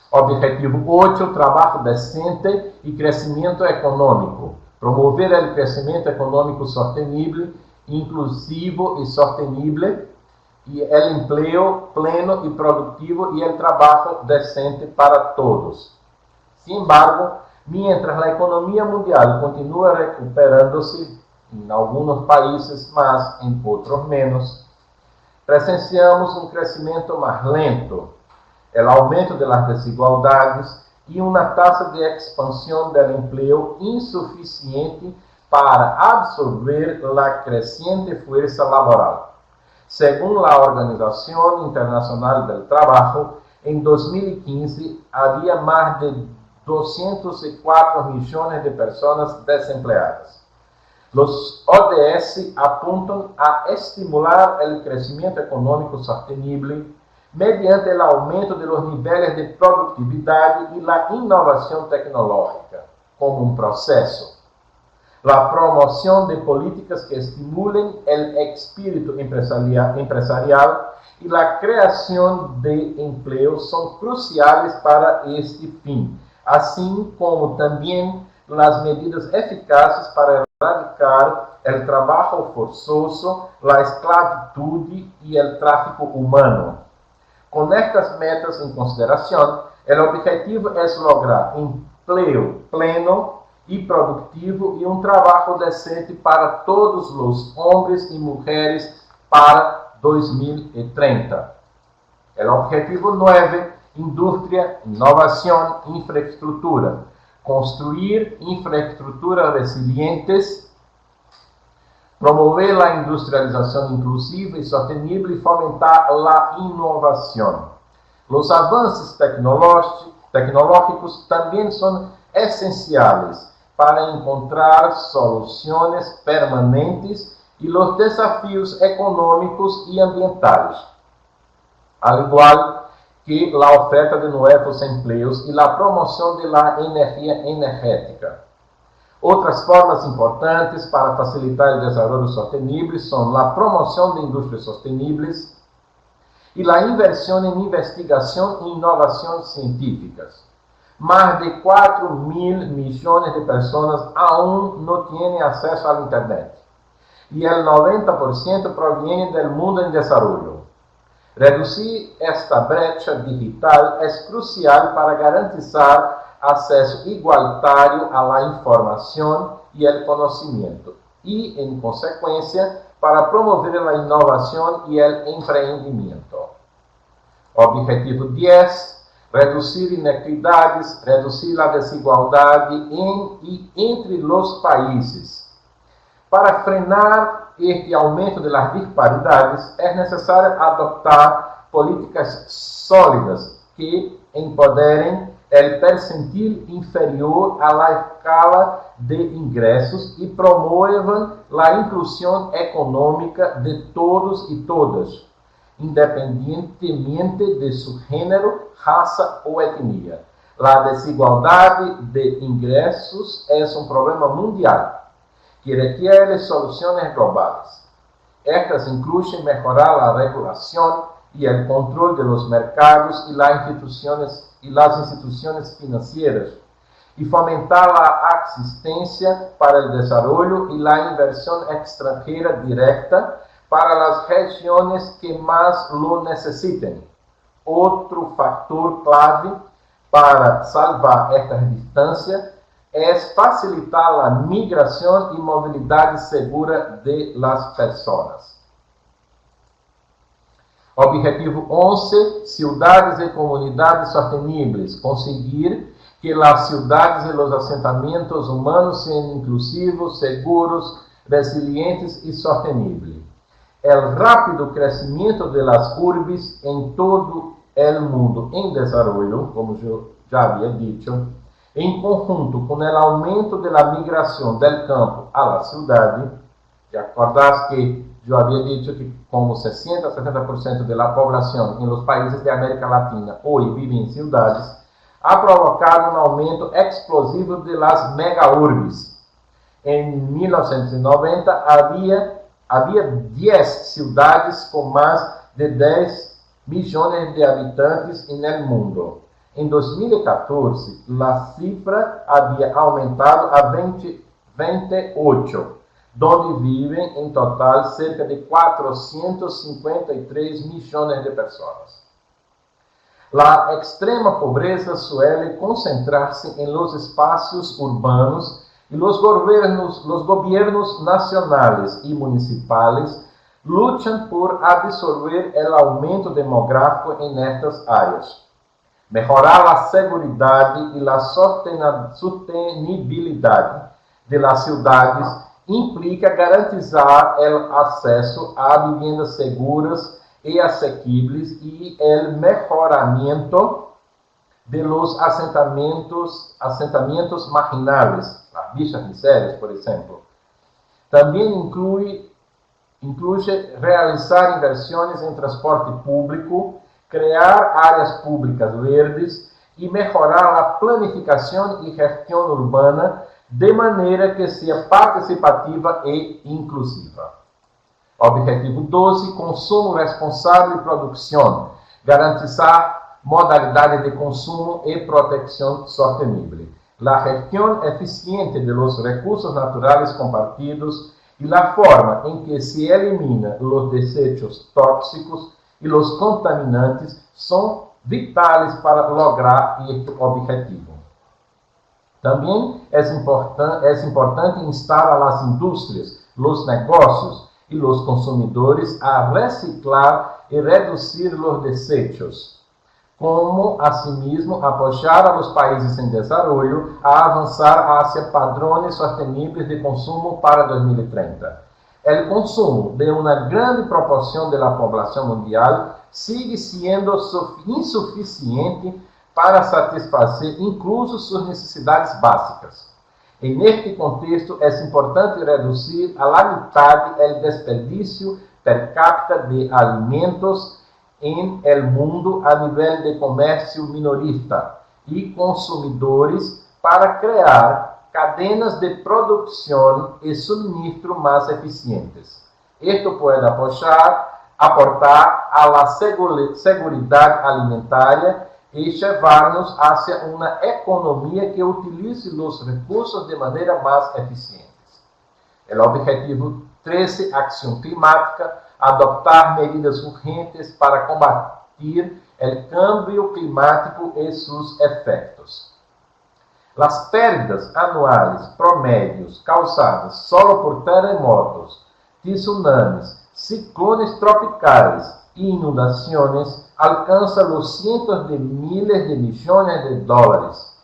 Objetivo 8. Trabalho decente e crescimento econômico. Promover o crescimento econômico sostenível, inclusivo e sostenível, e o emprego pleno e produtivo e o trabalho decente para todos. Sin embargo, mientras a economia mundial continua recuperando-se, em alguns países mais, em outros menos, presenciamos um crescimento mais lento, o aumento das desigualdades e uma taxa de expansão do emprego insuficiente para absorver a crescente força laboral. Segundo a Organização Internacional do Trabalho, em 2015 havia mais de 204 milhões de pessoas desempregadas. Os ODS apontam a estimular o crescimento econômico sostenível mediante o aumento dos níveis de produtividade e a inovação tecnológica, como um processo. A promoção de políticas que estimulem o espírito empresarial e a criação de empregos são cruciais para este fim, assim como também as medidas eficazes para erradicar o trabalho forçoso, a esclavitude e o tráfico humano. Com estas metas em consideração, o objetivo é lograr emprego pleno e produtivo e um trabalho decente para todos os homens e mulheres para 2030. O objetivo 9, indústria, inovação, infraestrutura. Construir infraestruturas resilientes, promover a industrialização inclusiva e sostenível e fomentar a inovação. Os avanços tecnológicos também são essenciais para encontrar soluções permanentes e os desafios econômicos e ambientais. Al igual que la oferta de nuevos empleos y la promoción de la energía energética. Otras formas importantes para facilitar el desarrollo sostenible son la promoción de industrias sostenibles y la inversión en investigación e innovación científicas. Más de 4.000 millones de personas aún no tienen acceso al Internet y el 90% proviene del mundo en desarrollo. Reducir esta brecha digital es crucial para garantizar acceso igualitario a la información y el conocimiento y, en consecuencia, para promover la innovación y el emprendimiento. Objetivo 10. Reducir inequidades, reducir la desigualdad en y entre los países. Para frenar este aumento de las disparidades, es necesario adoptar políticas sólidas que empoderen el percentil inferior a la escala de ingresos y promuevan la inclusión económica de todos y todas, independientemente de su género, raza o etnia. La desigualdad de ingresos es un problema mundial que requiere soluciones globales. Estas incluyen mejorar la regulación y el control de los mercados y las instituciones financieras, y fomentar la asistencia para el desarrollo y la inversión extranjera directa para las regiones que más lo necesiten. Otro factor clave para salvar estas distancias es facilitar la migración y movilidad segura de las personas. Objetivo 11. Ciudades y comunidades sostenibles. Conseguir que las ciudades y los asentamientos humanos sean inclusivos, seguros, resilientes y sostenibles. El rápido crecimiento de las urbes en todo el mundo en desarrollo, como yo ya había dicho, en conjunto con el aumento de la migración del campo a la ciudad, ¿te acordás que yo había dicho que como 60-70% de la población en los países de América Latina hoy vive en ciudades, ha provocado un aumento explosivo de las megaurbes. En 1990 había 10 ciudades con más de 10 millones de habitantes en el mundo. En 2014, la cifra había aumentado a 28, donde viven en total cerca de 453 millones de personas. La extrema pobreza suele concentrarse en los espacios urbanos y los gobiernos nacionales y municipales luchan por absorber el aumento demográfico en estas áreas. Mejorar la seguridad y la sostenibilidad de las ciudades implica garantizar el acceso a viviendas seguras y asequibles y el mejoramiento de los asentamientos marginales, las villas miserias, por ejemplo. También incluye realizar inversiones en transporte público, crear áreas públicas verdes y mejorar la planificación y gestión urbana de manera que sea participativa e inclusiva. Objetivo 12. Consumo responsable y producción. Garantizar modalidades de consumo y protección sostenible. La gestión eficiente de los recursos naturales compartidos y la forma en que se eliminan los desechos tóxicos y los contaminantes son vitales para lograr este objetivo. También es importante instar a las industrias, los negocios y los consumidores a reciclar y reducir los desechos, como asimismo apoyar a los países en desarrollo a avanzar hacia padrones sostenibles de consumo para 2030. El consumo de una gran proporción de la población mundial sigue siendo insuficiente para satisfacer incluso sus necesidades básicas. En este contexto, es importante reducir a la mitad el desperdicio per cápita de alimentos em el mundo a nível de comércio minorista e consumidores para criar cadenas de produção e suministro mais eficientes. Isto pode aportar a la seguridade alimentar e levar-nos hacia uma economia que utilize os recursos de maneira mais eficiente. O objetivo 13, acção climática, adoptar medidas urgentes para combater o cambio climático e seus efeitos. As perdas anuais promédios causadas só por terremotos, tsunamis, ciclones tropicais e inundações alcançam os cientos de miles de milhões de dólares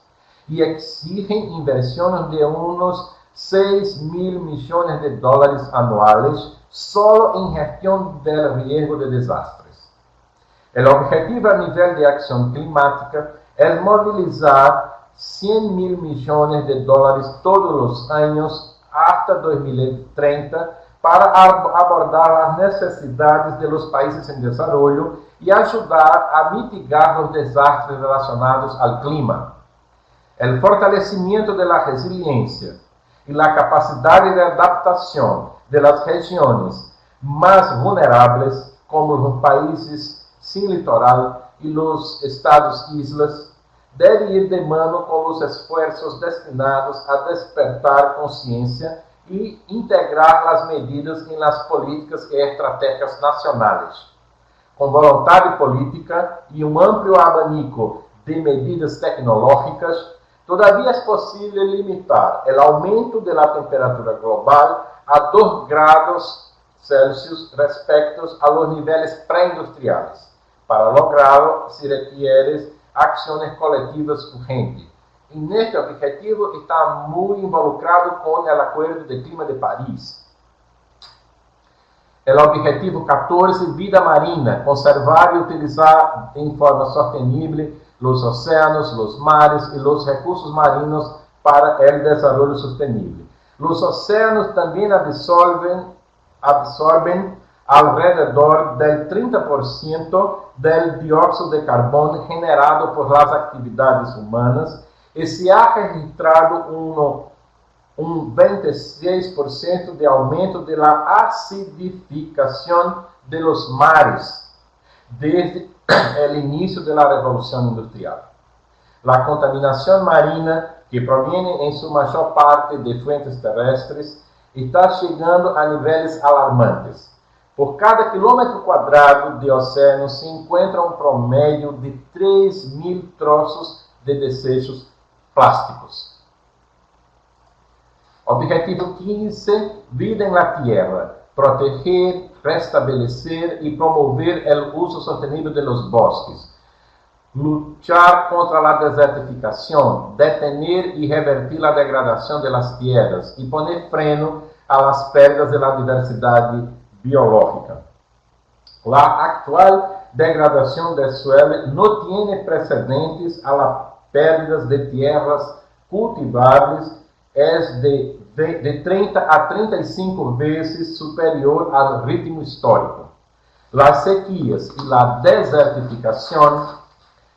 e exigem inversões de uns 6.000 milhões de dólares anuais só em gestão do risco de desastres. O objetivo a nível de acção climática é mobilizar 100.000 milhões de dólares todos os anos até 2030 para abordar as necessidades dos países em desenvolvimento e ajudar a mitigar os desastres relacionados ao clima. O fortalecimento da resiliência e a capacidade de adaptação das regiões mais vulneráveis, como os países sem litoral e os estados-islas, deve ir de mano com os esforços destinados a despertar consciência e integrar as medidas em las políticas e estratégias nacionais. Com vontade política e um amplo abanico de medidas tecnológicas, todavia é possível limitar o aumento da temperatura global a 2 graus Celsius respecto a los níveis pré-industriais. Para lográ-lo, se requer ações coletivas urgentes. E neste objetivo está muito involucrado com o Acordo de Clima de Paris. O objetivo 14, vida marina, conservar e utilizar em forma sustentável os oceanos, os mares e os recursos marinhos para o desenvolvimento sustentável. Os oceanos também absorvem alrededor del 30% do dióxido de carbono generado por las atividades humanas e se ha registrado um 26% de aumento da acidificação de los mares desde o início da Revolução Industrial. A contaminação marina, que proviene em sua maior parte de fuentes terrestres, está chegando a níveis alarmantes. Por cada quilômetro quadrado de oceano se encontra um promédio de 3.000 troços de desechos plásticos. Objetivo 15. Vida en la tierra. Proteger, restabelecer e promover o uso sustentável de los bosques. Luchar contra a desertificação, detener e revertir a degradação de las tierras e poner freno a las perdas de la diversidade biológica. La actual degradação del suelo no tiene precedentes a las pérdidas de tierras cultivables, es de 30 a 35 vezes superior ao ritmo histórico. Las sequías e a desertificação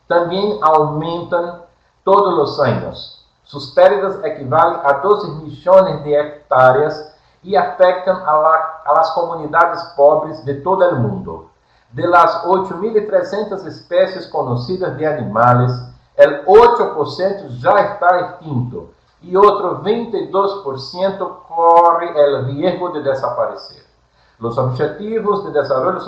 também aumentam todos os anos. Suas perdas equivalem a 12 milhões de hectares e afetam a las comunidades pobres de todo o mundo. De las 8.300 espécies conhecidas de animais, o 8% já está extinto e outro 22% corre o risco de desaparecer. Os Objetivos de Desenvolvimento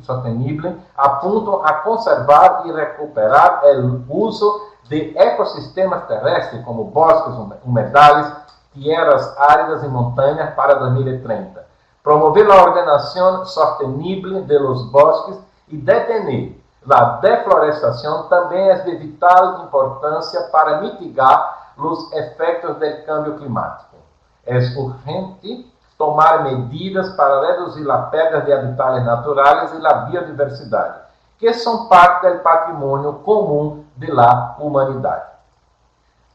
Sustentável apuntam a conservar e recuperar o uso de ecossistemas terrestres como bosques, humedales, tierras áridas e montanhas para 2030. Promover a ordenação sustentável de los bosques e detener a deflorestação também é de vital importância para mitigar os efeitos do câmbio climático. É urgente tomar medidas para reduzir a perda de habitats naturais e a biodiversidade, que são parte do patrimônio comum da humanidade.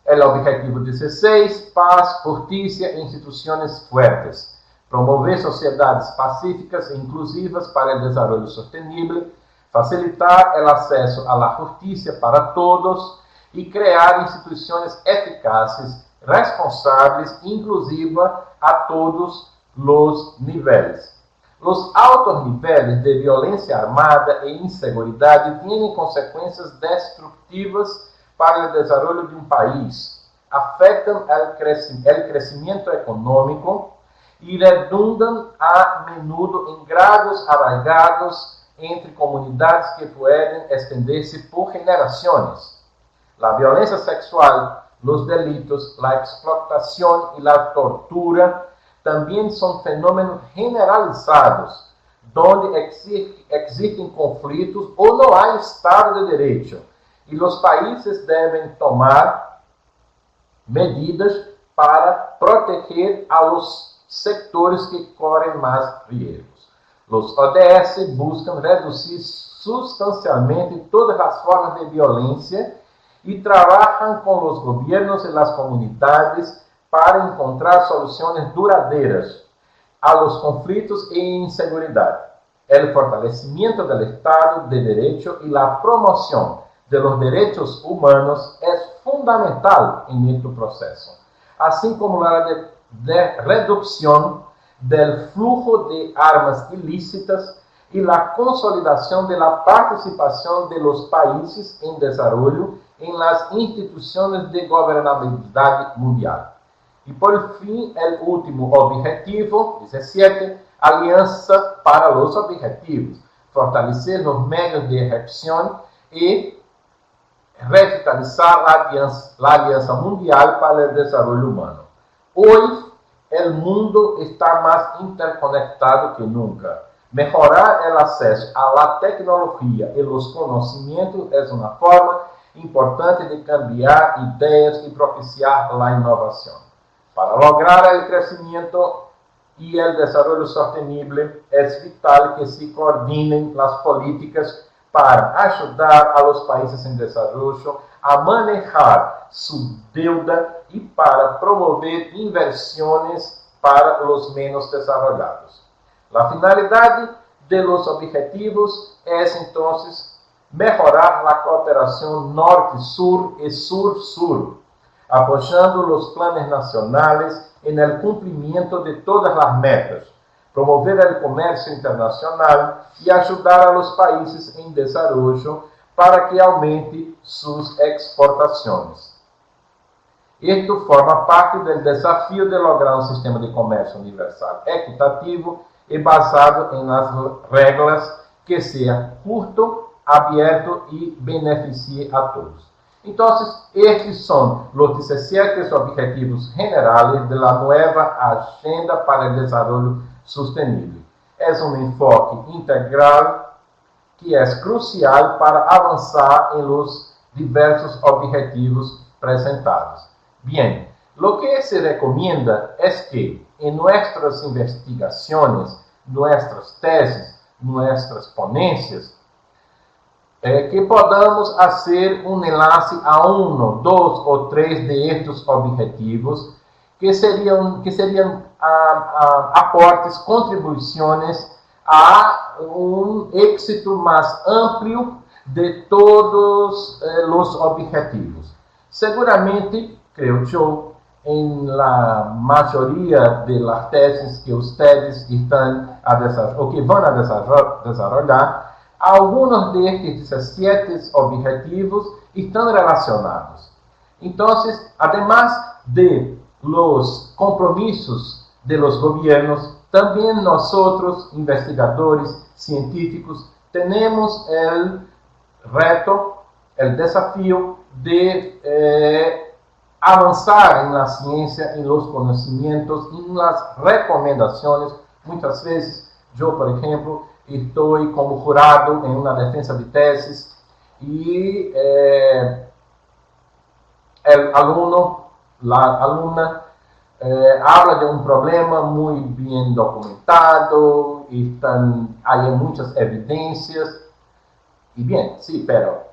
O objetivo 16, paz, justiça e instituições fortes. Promover sociedades pacíficas e inclusivas para o desenvolvimento sustentável, facilitar o acesso à justiça para todos e criar instituições eficazes, responsáveis, inclusive a todos os níveis. Os altos níveis de violência armada e inseguridade têm consequências destrutivas para o desenvolvimento de um país, afetam o crescimento econômico e redundam a menudo em graves arraigados entre comunidades que podem estender-se por gerações. A violência sexual, os delitos, a explotação e a tortura também são fenômenos generalizados, onde existem conflitos ou não há Estado de Direito, e os países devem tomar medidas para proteger a los sectores que correm mais riscos. Os ODS buscam reduzir substancialmente todas as formas de violência e trabalham com os governos e as comunidades para encontrar soluções duradeiras a los conflitos e inseguridade. O fortalecimento do Estado de Direito e a promoção de los direitos humanos é fundamental em este processo, assim como a redução do fluxo de armas ilícitas e a consolidação da participação de los países em desenvolvimento em las instituições de governabilidade mundial. E, por fim, o último objetivo, 17, aliança para os objetivos, fortalecer os meios de execução e revitalizar a aliança mundial para o desenvolvimento humano. Hoje, o mundo está mais interconectado que nunca. Mejorar o acesso à tecnologia e os conhecimentos é uma forma importante de cambiar ideias e propiciar a inovação. Para lograr o crescimento e o desenvolvimento sostenible, é vital que se coordinem as políticas para ajudar a los países em desenvolvimento a manejar sua deuda e para promover inversões para os menos desenvolvidos. A finalidade de los objetivos é, então, melhorar a cooperação norte-sur e sur-sur, apoiando os planos nacionais em el cumprimento de todas as metas, promover o comércio internacional e ajudar a los países em desenvolvimento para que aumente suas exportações. Isto forma parte do desafio de lograr um sistema de comércio universal equitativo e basado em las regras que seja justo, aberto e beneficie a todos. Então, estes são os 17 objetivos generais da nova Agenda para o Desenvolvimento Sustentável. É um enfoque integral que é crucial para avançar em los diversos objetivos apresentados. Bien, lo que se recomienda es que en nuestras investigaciones, nuestras tesis, nuestras ponencias, que podamos hacer un enlace a uno, dos o tres de estos objetivos, que serían aportes, contribuciones a un éxito más amplio de todos los objetivos. Seguramente, creo yo, en la mayoría de las tesis que ustedes están o que van a desarrollar, algunos de estos 17 objetivos están relacionados. Entonces, además de los compromisos de los gobiernos, también nosotros, investigadores, científicos, tenemos el reto, el desafío de avanzar en la ciencia, en los conocimientos, en las recomendaciones. Muchas veces, yo, por ejemplo, estoy como jurado en una defensa de tesis y el alumno, la alumna, habla de un problema muy bien documentado, hay muchas evidencias, y bien, sí, pero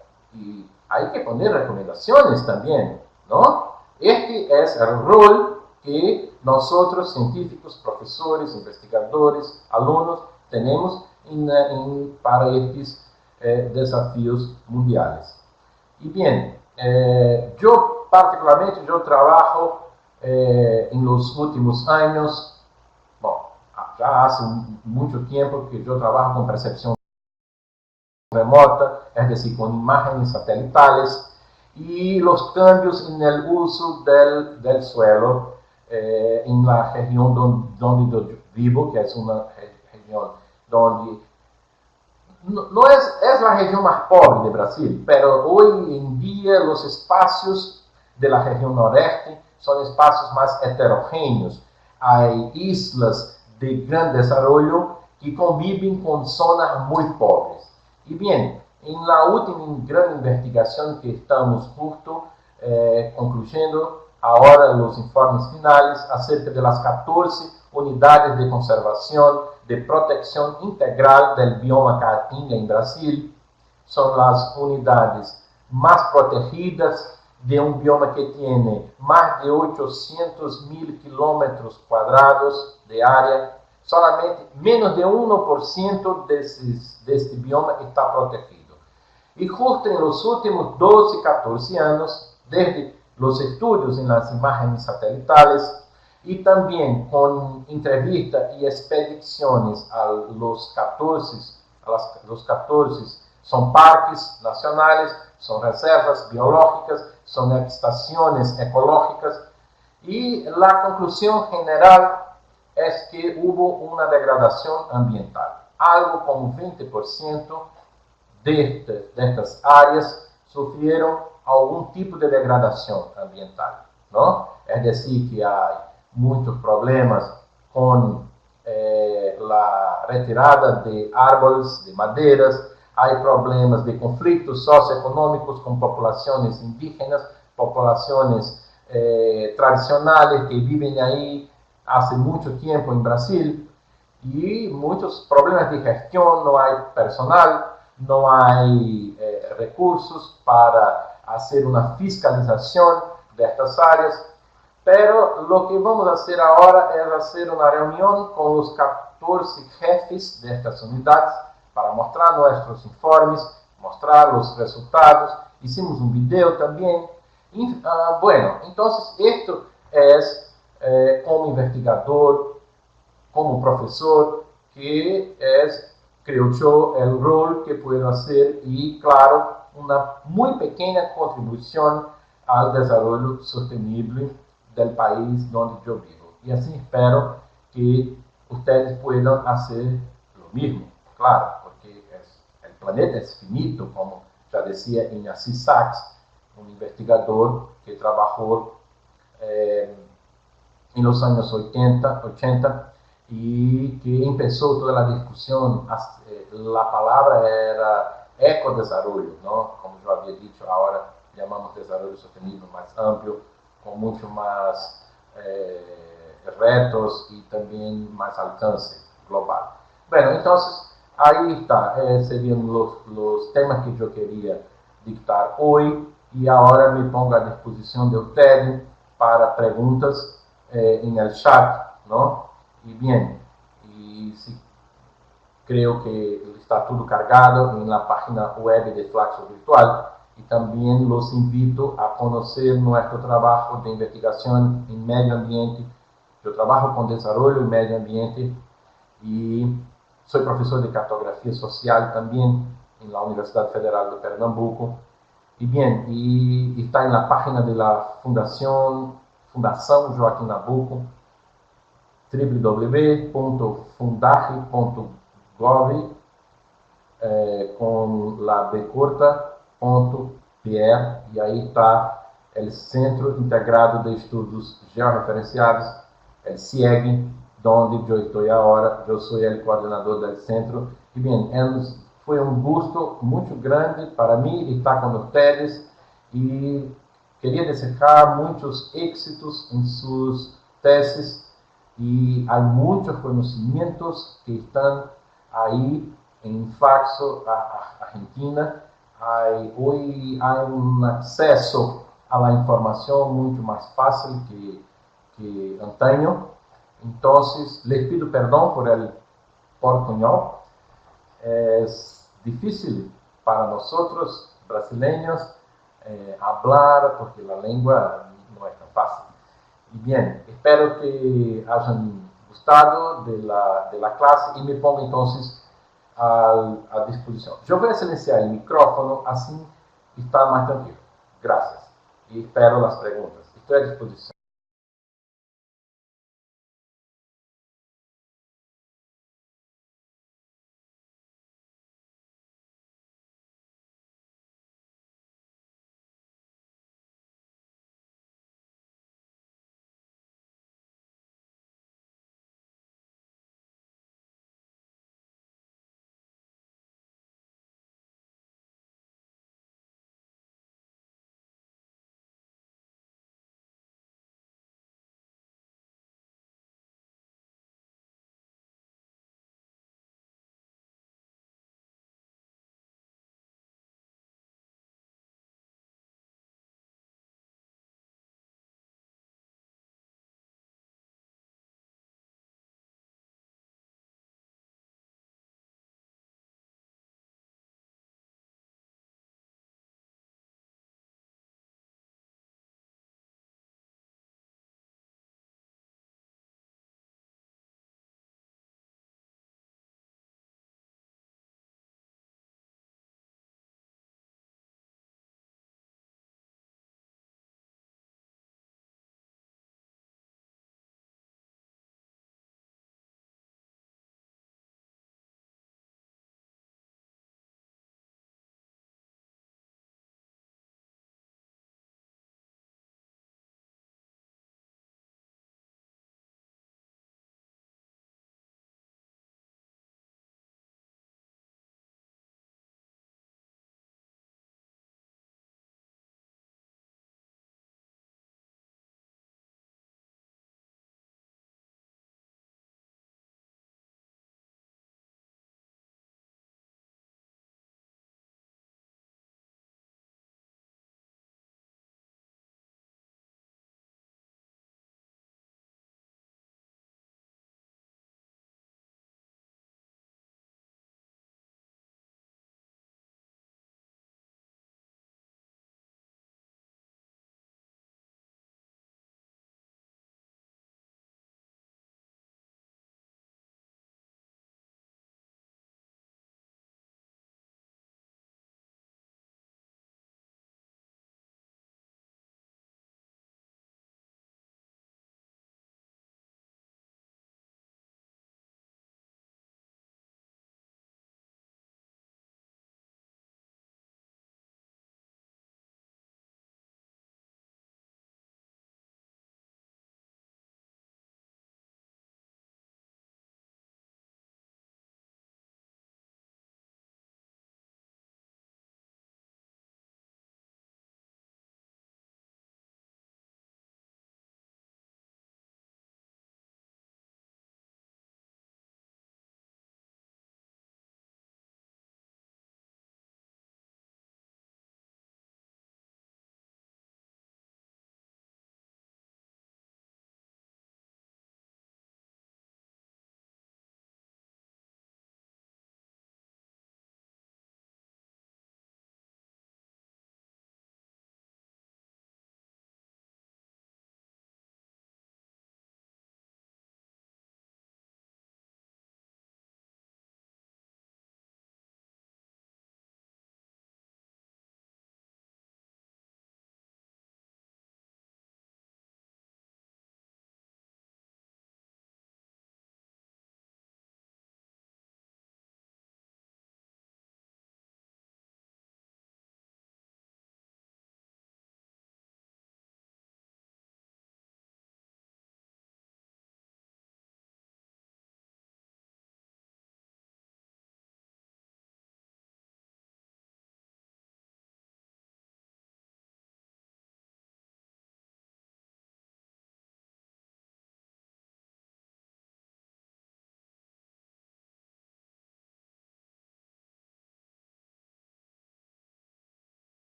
hay que poner recomendaciones también, ¿no? Este es el rol que nosotros, científicos, profesores, investigadores, alumnos, tenemos para estos desafíos mundiales. Y bien, yo particularmente trabajo en los últimos años, bueno, ya hace mucho tiempo que yo trabajo con percepción remota, es decir, con imágenes satelitales y los cambios en el uso del suelo en la región donde yo vivo, que es una región donde no es la región más pobre de Brasil, pero hoy en día los espacios de la región noreste son espacios más heterogéneos. Hay islas de gran desarrollo que conviven con zonas muy pobres. Y bien, en la última gran investigación que estamos justo concluyendo ahora los informes finales acerca de las 14 unidades de conservación de protección integral del bioma Caatinga en Brasil, son las unidades más protegidas de un bioma que tiene más de 800.000 kilómetros cuadrados de área. Solamente menos de 1% de este bioma está protegido. Y justo en los últimos 12, 14 años, desde los estudios en las imágenes satelitales y también con entrevistas y expediciones a los 14, son parques nacionales, son reservas biológicas, son estaciones ecológicas, y la conclusión general es que hubo una degradación ambiental. Algo como 20% de estas áreas sufrieron algún tipo de degradación ambiental, ¿no? Es decir, que hay muchos problemas con la retirada de árboles, de maderas, hay problemas de conflictos socioeconómicos con poblaciones indígenas, poblaciones tradicionales que viven ahí hace mucho tiempo en Brasil, y muchos problemas de gestión, no hay personal, no hay recursos para hacer una fiscalización de estas áreas. Pero lo que vamos a hacer ahora es hacer una reunión con los 14 jefes de estas unidades para mostrar nuestros informes, mostrar los resultados. Hicimos un video también. Y, bueno, entonces esto es como investigador, como profesor, que es, creo yo, el rol que puedo hacer, y claro, una muy pequeña contribución al desarrollo sostenible del país donde yo vivo. Y así espero que ustedes puedan hacer lo mismo, claro, porque el planeta es finito, como ya decía Ignasi Sachs, un investigador que trabajó en los años 80 y que empezó toda la discusión. La palabra era ecodesarrollo, ¿no? Como yo había dicho, ahora llamamos desarrollo sostenible más amplio, con mucho más retos y también más alcance global. Bueno, entonces ahí está, serían los temas que yo quería dictar hoy, y ahora me pongo a disposición de ustedes para preguntas en el chat, ¿no? Y bien, y sí, creo que está todo cargado en la página web de Flaxo Virtual, y también los invito a conocer nuestro trabajo de investigación en medio ambiente. Yo trabajo con desarrollo y medio ambiente y soy profesor de cartografía social también en la Universidad Federal de Pernambuco. Y bien, y está en la página de la Fundación Joaquim Nabuco, www.fundaje.gov con la B corta.pr, y ahí está el Centro Integrado de Estudos Georreferenciados, el CIEG, donde yo estoy ahora. Yo soy el coordinador del centro. Y bien, fue un gusto muy grande para mí estar con ustedes, y quería desejar muchos éxitos en sus tesis, y hay muchos conocimientos que están ahí en Flaxo, Argentina. Hoy hay un acceso a la información mucho más fácil que antaño. Entonces, les pido perdón por el portuñol. Es difícil para nós brasileños, hablar, porque a língua não é tão fácil. E bem, espero que hayan gostado da classe e me pongo então à disposição. Eu vou silenciar o micrófono, assim está mais tranquilo. Graças. E espero as perguntas. Estou à disposição.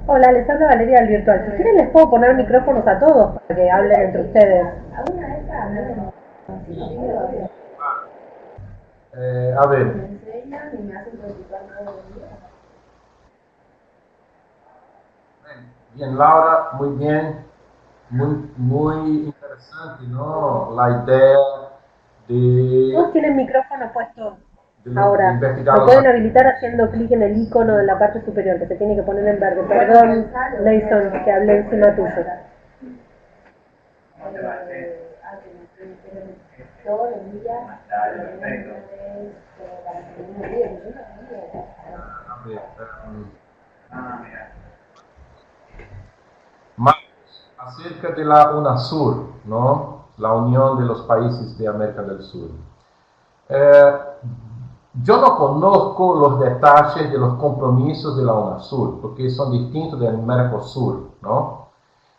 Hola, les habla Valeria del Virtual. Si quieren les puedo poner micrófonos a todos para que hablen entre ustedes. A ver, bien, Laura, muy bien, muy interesante, ¿no? La idea Todos de, tienen micrófono puesto de ahora. investigar Lo los... pueden habilitar haciendo clic en el icono de la parte superior que se tiene que poner en verde. Perdón, Leison, que hablé encima tuyo. Todos los días A ver, más acerca de la UNASUR, ¿no? La Unión de los Países de América del Sur. Eh, yo no conozco los detalles de los compromisos de la UNASUR, porque son distintos del Mercosur, ¿no?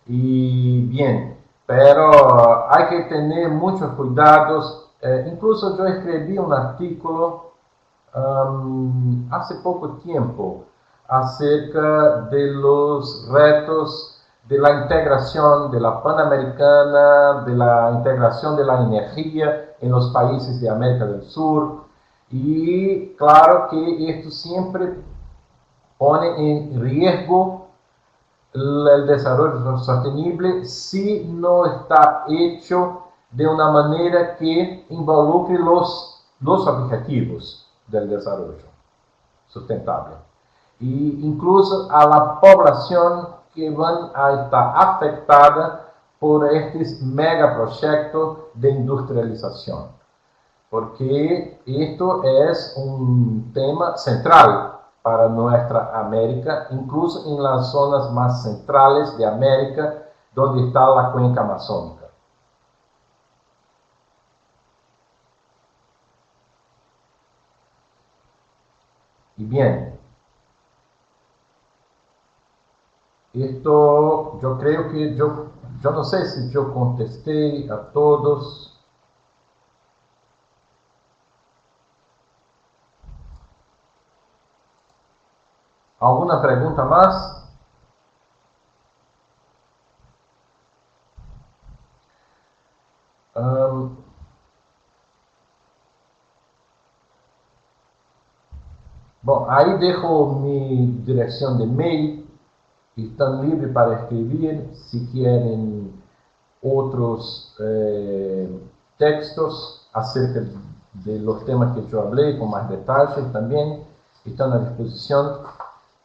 Y bien, pero hay que tener muchos cuidados. Incluso yo escribí un artículo hace poco tiempo acerca de los retos de la integración de la Panamericana, de la integración de la energía en los países de América del Sur. Y claro que esto siempre pone en riesgo el desarrollo sostenible si no está hecho de una manera que involucre los objetivos del desarrollo sustentable. Y incluso a la población que van a estar afectada por estos megaproyectos de industrialización. Porque esto es un tema central para nuestra América, incluso en las zonas más centrales de América, donde está la cuenca amazónica. Y bien, esto yo creo que yo no sé si yo contesté a todos. ¿Alguna pregunta más? Bom, ahí dejo mi dirección de mail. Están libres para escribir si quieren otros textos acerca de los temas que yo hablé con más detalles también. Están a disposición.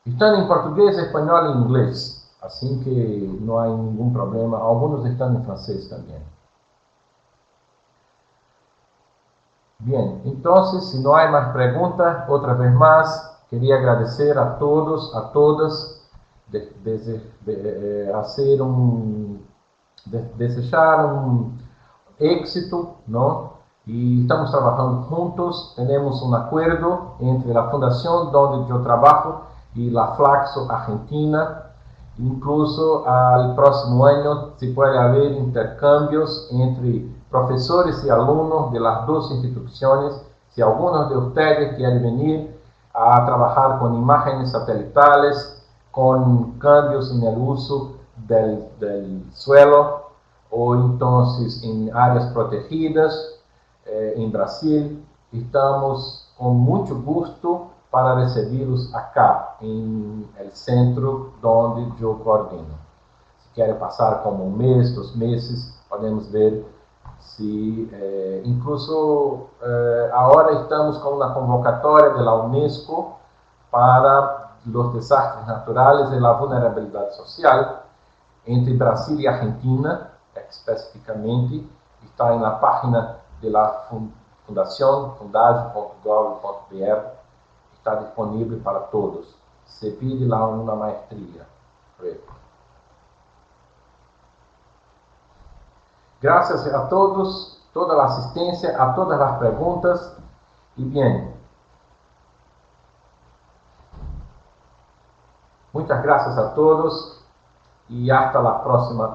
Están en portugués, español e inglés. Así que no hay ningún problema. Algunos están en francés también. Bien, entonces, si no hay más preguntas, otra vez más, quería agradecer a todos, a todas, desejar un éxito, ¿no? Y estamos trabajando juntos, tenemos un acuerdo entre la fundación donde yo trabajo y la Flaxo Argentina. Incluso al próximo año se puede haber intercambios entre profesores y alumnos de las dos instituciones. Si algunos de ustedes quieren venir a trabajar con imágenes satelitales, con cambios en el uso del suelo o entonces en áreas protegidas en Brasil, estamos con mucho gusto para recibirlos acá en el centro donde yo coordino. Si quieren pasar como un mes, 2 meses, podemos ver si incluso ahora estamos con una convocatoria de la UNESCO para los desastres naturales y la vulnerabilidad social entre Brasil y Argentina, específicamente, está en la página de la fundación, fundage.gov.br, está disponible para todos. Se pide lá una maestría. Gracias a todos, toda la asistencia, a todas las preguntas. Y bien, muchas gracias a todos y hasta la próxima.